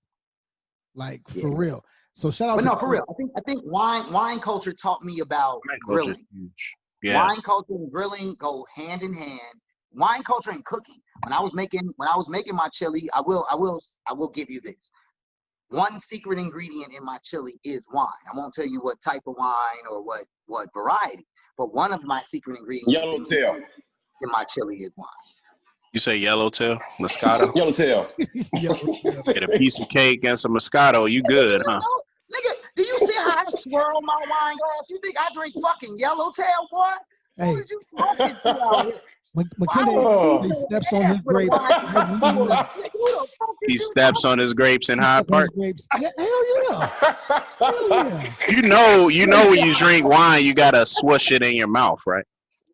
Like for real. So shout out But to no, for real. I think wine culture taught me about grilling. Huge. Yeah. Wine culture and grilling go hand in hand. Wine culture and cooking. When I was making my chili, I will give you this. One secret ingredient in my chili is wine. I won't tell you what type of wine or what variety, but one of my secret ingredients Yellowtail. in my chili is wine. You say yellowtail, Moscato? Yellowtail. Get a piece of cake and some Moscato, you good, huh? Nigga, do you see how I swirl my wine glass? You think I drink fucking yellowtail, boy? Hey. Who is you talking to out here? McKinney, he steps on his grapes. He steps on his grapes in Hyde Park. Yeah, hell yeah. Hell yeah. You know when you drink wine, you gotta swoosh it in your mouth, right?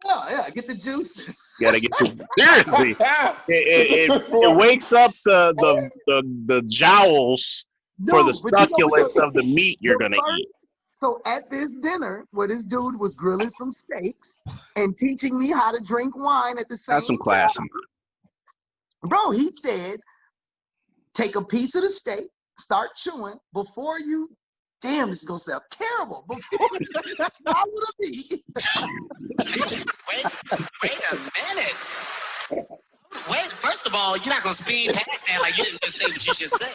Yeah, get the juices. You gotta get the seriously. It wakes up the jowls for the succulence of the meat you're gonna eat. So at this dinner, where this dude was grilling some steaks and teaching me how to drink wine at the same time. Have some class. Bro, he said, take a piece of the steak, start chewing before you. Damn, this is gonna sound terrible. Before you swallow the meat. Wait a minute. Wait, first of all, you're not gonna speed past that like you didn't just say what you just said.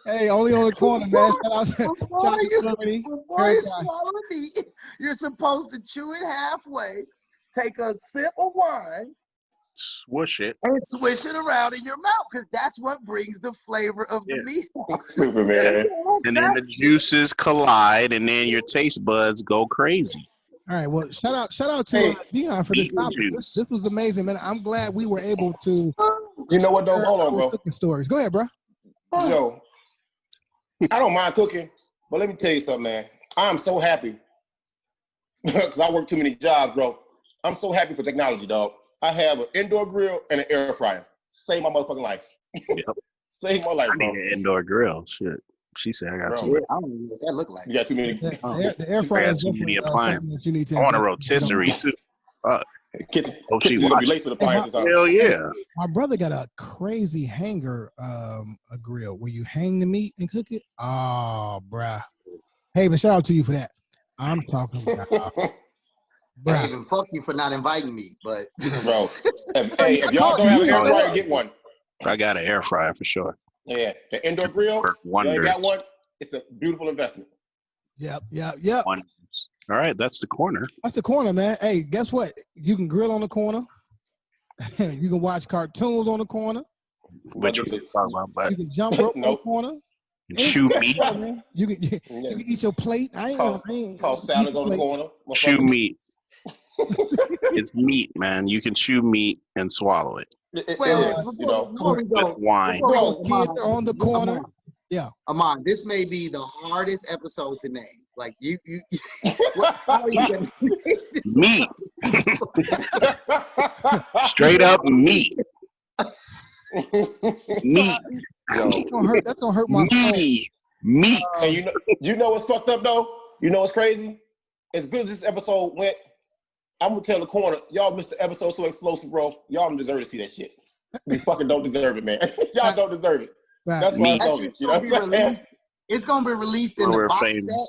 Hey, only on the corner, man. Before you swallow the meat, you're supposed to chew it halfway, take a sip of wine, swoosh it, and swish it around in your mouth, because that's what brings the flavor of the meat. Stupid, man. And then the juices collide, and then your taste buds go crazy. All right, well, shout out to Dion for this topic. This was amazing, man. I'm glad we were able to. You know what, though? Hold on, bro. Cooking stories. Go ahead, bro. Yo, I don't mind cooking, but let me tell you something, man. I'm so happy because I work too many jobs, bro. I'm so happy for technology, dog. I have an indoor grill and an air fryer. Save my motherfucking life. Yep. Save my life, bro. I need an indoor grill. Shit. She said I got Bro, too. I don't know what that look like. You got too many. The air fryer is too many definitely appliances. that you need to. I want a rotisserie too. Kitchen, Oh, she gonna be watched. laced with appliances. Hell yeah. My brother got a crazy hanger, a grill where you hang the meat and cook it. Oh, bruh. Hey, but shout out to you for that. I'm talking about. I even fuck you for not inviting me, but bro, if y'all don't have an air fryer, get one. I got an air fryer for sure. Yeah, the indoor grill. You got one. It's a beautiful investment. Yep. Wonders. All right, that's the corner. That's the corner, man. Hey, guess what? You can grill on the corner. You can watch cartoons on the corner. Which we talk about, but you can jump rope on the corner. Chew meat. You can eat your plate. Toss salads on the corner. Chew meat. It's meat, man. You can chew meat and swallow it. With wine. Kids are on the corner. Yeah. Amon, this may be the hardest episode to name. Like you how are you gonna Meat. Straight up meat. Meat. Yo. That's gonna hurt my soul. Meat. And you know what's fucked up though? You know what's crazy? As good as this episode went, I'm gonna tell the corner, y'all missed the episode so explosive, bro. Y'all don't deserve to see that shit. You fucking don't deserve it, man. Y'all don't deserve it. That's why I told you. You know what I'm saying? It's gonna be released in the box set.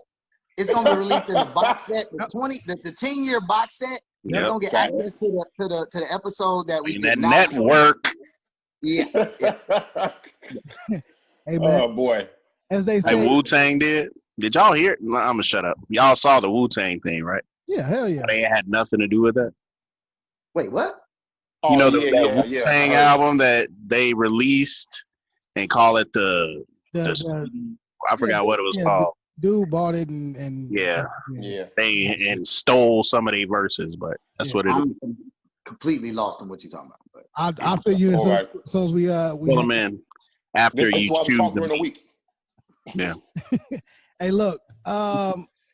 It's gonna be released in the box set, the 10-year box set. You're gonna get access to the episode that we that network. Yeah. Hey man. Oh boy. As they say, like Wu-Tang did. Did y'all hear it? I'm gonna shut up. Y'all saw the Wu-Tang thing, right? Yeah, hell yeah. They had nothing to do with that. Wait, what? You know that Wu-Tang album that they released and call it the I forgot what it was called. Dude bought it and they stole some of their verses, but that's what it is. I'm completely lost on what you're talking about. But I'll fill you in as soon as we pull them in after you choose them. In a week. Yeah. Hey, look,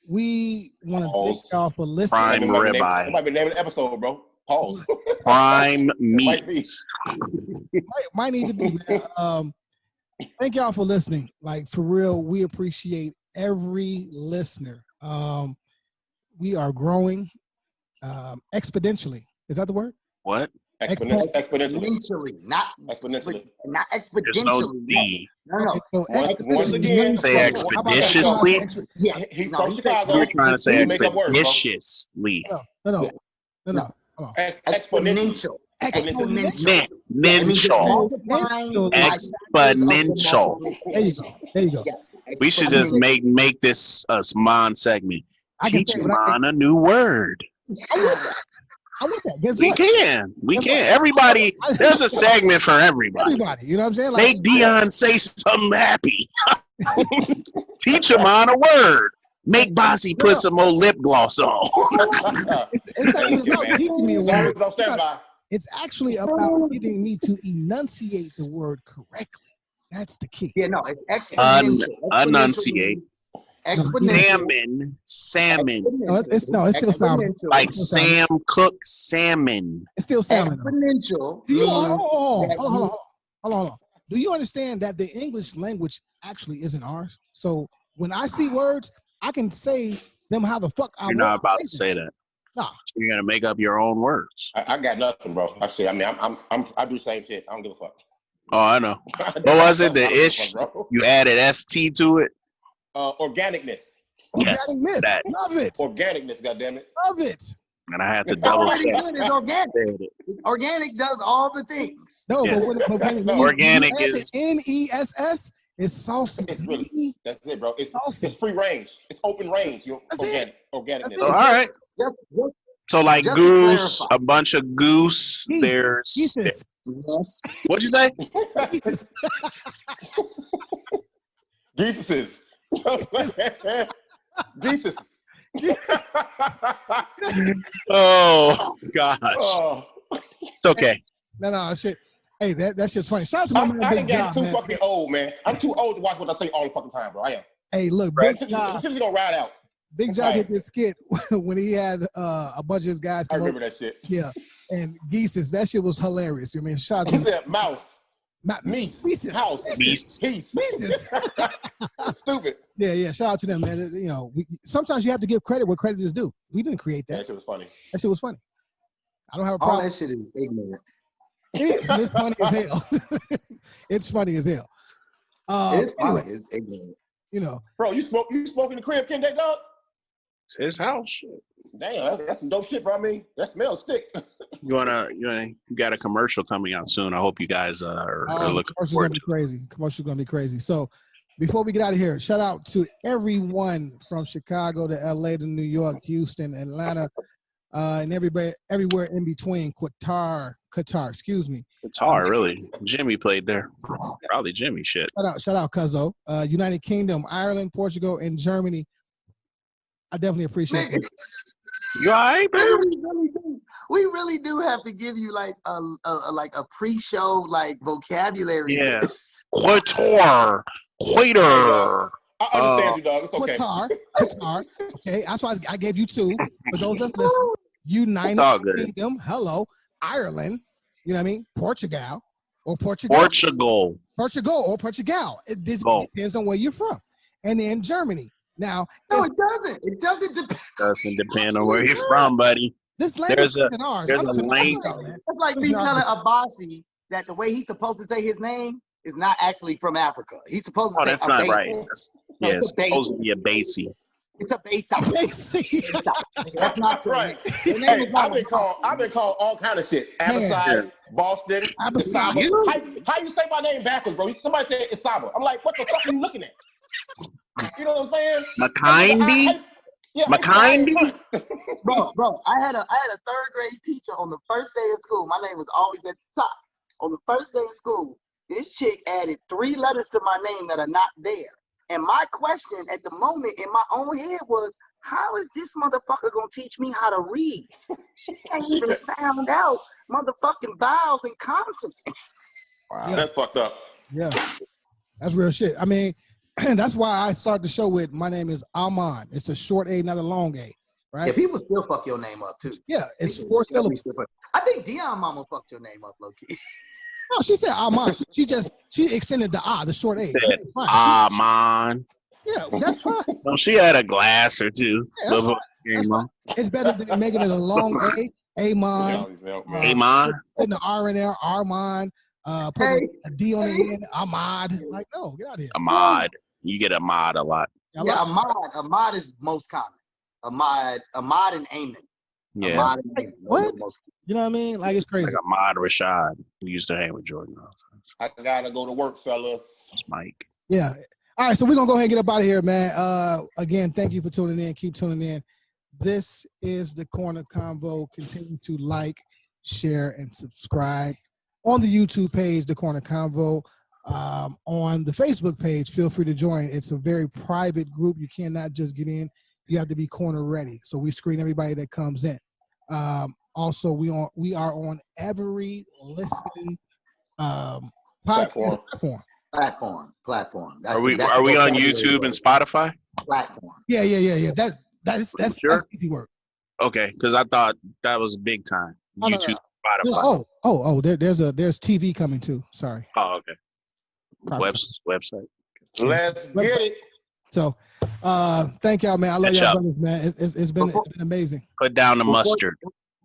we want to thank y'all for listening. Prime ribeye. That might be the name of the episode, bro. Pause. Prime meat. might need to be. Thank y'all for listening. Like, for real, we appreciate every listener. We are growing exponentially. Is that the word? What? Exponentially. Not exponentially. Not exponentially. There's no D. No. Once again, say expeditiously. Yeah, he's from Chicago. You're trying to say expeditiously. No. Exponential. Exponential. There you go. We should just make this a Mon segment. Teach Mon a new word. I want that. Guess we what? We can. Everybody, there's a segment for everybody. You know what I'm saying? Like, make Dion say something happy. Teach him on a word. Make Bossy put some more lip gloss on. It's not even about teaching me a word. It's actually about getting me to enunciate the word correctly. That's the key. Yeah, no, it's exponential. Enunciate. Exponential. Salmon. No, it's still salmon. Like Sam Cook salmon. It's still salmon. Exponential. Hold on. Do you understand that the English language actually isn't ours? So when I see words, I can say them how the fuck I want. You're not about to say that. No. You're gonna make up your own words. I got nothing, bro. I do the same shit. I don't give a fuck. Oh, I know. What was it? The ish? You added ST to it? Organicness. Yes. Organicness. Love it. Organicness, goddammit. Love it. And I had to double check. Good is organic. Organic does all the things. No, yeah. but when organic is NESS. It's saucy. It's really, that's it, bro. It's free range. It's open range. Organicness. So, all right. So like goose, a bunch of goose. Geese. There's Geeses. Yes. What'd you say? Geeses. Geeses. Oh gosh. Oh. It's okay. No, shit. Hey, that shit's funny. Shout out to my man I Big got Job, too fucking old, man. I'm too old to watch what I say all the fucking time, bro. I am. Hey, look, Right. Big Job. Just gonna ride out. Big Job did this skit when he had a bunch of his guys. I remember that shit. Yeah, and Geeses, that shit was hilarious. I mean, shout out He to said mouse, meese, house, Meese. Stupid. Yeah. Shout out to them, man. You know, sometimes you have to give credit where credit is due. We didn't create that. That shit was funny. That shit was funny. I don't have a problem. All that shit is ignorant. It's funny as hell. It's funny as hell. It's funny. Anyway, It's ignorant. you know, Bro, you smoke in the crib, Ken Day Dog? It's his house. Shit. Damn, that's some dope shit, bro. I mean, that smells stick. You got a commercial coming out soon. I hope you guys are looking forward to it. Commercial's gonna be crazy. So before we get out of here, shout out to everyone from Chicago to LA to New York, Houston, Atlanta, and everywhere in between. Qatar, excuse me. Qatar, really. Jimmy played there. Probably Jimmy shit. Shout out Cuzzo. United Kingdom, Ireland, Portugal, and Germany. I definitely appreciate it. You all right, man? We really do have to give you like a pre-show like vocabulary. Yeah. list. Quator. I I understand you, dog. It's okay. Qatar. Okay, that's why I gave you two. For those that's listening, United all good. Kingdom. Hello, Ireland. You know what I mean? Portugal or Portugal. It depends on where you're from. And then Germany. Now, no, it doesn't. It doesn't depend. Doesn't depend on where you're from, buddy. This language is ours. There's a link. That's like me telling Abasi that the way he's supposed to say his name is not actually from Africa. He's supposed to say that's not right. It's supposed to be a Basie. It's a Basie. That's not true. Right. Hey, I've been called all kind of shit. Abasai, Boston, Isaba. How you say my name backwards, bro? Somebody said Isaba. I'm like, what the fuck are you looking at? You know what I'm saying? Makindi? Makindi? Bro, I had a third grade teacher on the first day of school. My name was always at the top. On the first day of school, this chick added 3 letters to my name that are not there. And my question at the moment in my own head was, how is this motherfucker gonna teach me how to read? She can't even sound out motherfucking vowels and consonants. Wow, that's fucked up. Yeah, that's real shit. I mean, that's why I start the show with my name is Aman. It's a short A, not a long A, right? Yeah, people still fuck your name up too. Yeah, it's 4 syllables. I think Dion Mama fucked your name up, low key. No, she said Aman. She extended the short A. Aman. Yeah, that's fine. Well, she had a glass or two. Yeah, it's better than making it a long A. Amon. Putting the R in there, Armand. Putting a D on the end, Ahmad. Like, no, get out of here. Ahmad. You get Ahmad a lot. Yeah, Ahmad is most common. Ahmad and Amon. Yeah. Ahmad and Amon. What? You know what I mean? Like, it's crazy. Like Ahmad Rashad, who used to hang with Jordan. I gotta go to work, fellas. It's Mike. Yeah. All right, so we're gonna go ahead and get up out of here, man. Again, thank you for tuning in. Keep tuning in. This is the Corner Convo. Continue to like, share, and subscribe on the YouTube page, the Corner Convo. On the Facebook page, feel free to join. It's a very private group. You cannot just get in. You have to be corner ready. So we screen everybody that comes in. Also, we are on every listening podcast platform. Are we on YouTube and Spotify? Platform. Yeah. That's sure? That's easy work. Okay, because I thought that was big time. YouTube, no. Spotify. There's TV coming too. Sorry. Oh, okay. Website. Let's get it. So, thank y'all, man. I love y'all brothers, man. It's been amazing. Put down the mustard.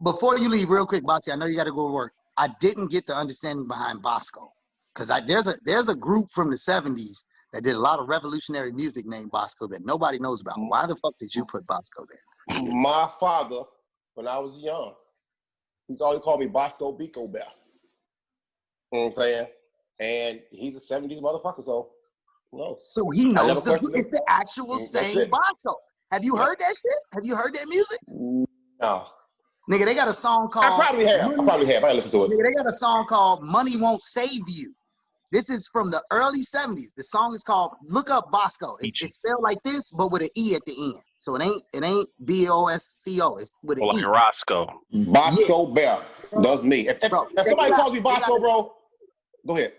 Before you leave, real quick, Bossy, I know you got to go to work. I didn't get the understanding behind Bosco, because there's a group from the 70s that did a lot of revolutionary music named Bosco that nobody knows about. Why the fuck did you put Bosco there? My father, when I was young, he's always called me Bosco Bico Bear. You know what I'm saying? And he's a 70s motherfucker, so who knows? So he knows it's the actual same Bosco. Have you heard that shit? Have you heard that music? No. Nigga, they got a song called... I probably have. I listened to it. Nigga, they got a song called Money Won't Save You. This is from the early 70s. The song is called, look up Bosco. It's spelled like this, but with an E at the end. So it ain't B-O-S-C-O. It's with an E. Like Roscoe. Bosco Bear. That's me. If somebody calls me Bosco, bro, go ahead.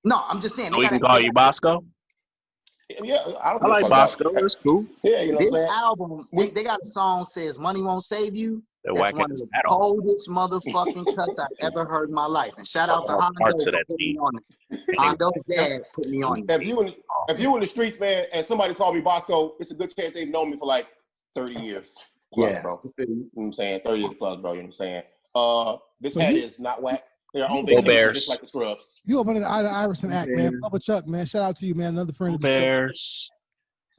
No, I'm just saying. We can call you Bosco? Yeah, I like Bosco. That's cool. Yeah, you know this what I'm saying? album, they got a song says "Money Won't Save You." That's one of the metal. coldest motherfucking cuts I've ever heard in my life. And shout out to Hondo for putting me on it. Hondo's dad put me on it. If you in the streets, man, and somebody called me Bosco, it's a good chance they've known me for like 30 years. Plus, bro. You know what I'm saying? 30 years plus, bro. You know what I'm saying? This hat is not whack. They're on vacation just like the Scrubs. You opened the Iverson act, man. Bubba Chuck, man. Shout out to you, man. Another friend of the Bears.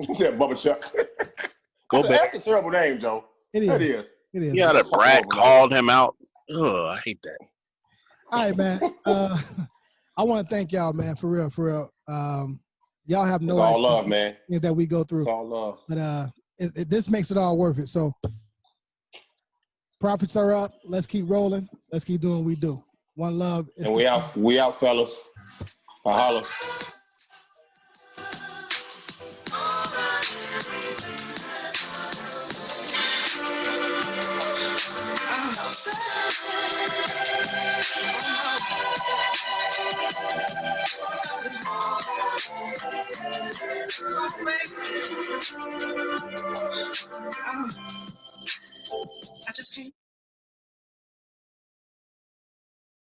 You said Bubba Chuck. Go Bears. That's a terrible name, Joe. It is. It is. Yeah, the brat called him out. Ugh, I hate that. All right, man. I want to thank y'all, man, for real. Y'all have no idea. It's all love, man. That we go through. It's all love. But this makes it all worth it. So profits are up. Let's keep rolling. Let's keep doing what we do. One love. And we out, fellas. Holla. I just can't.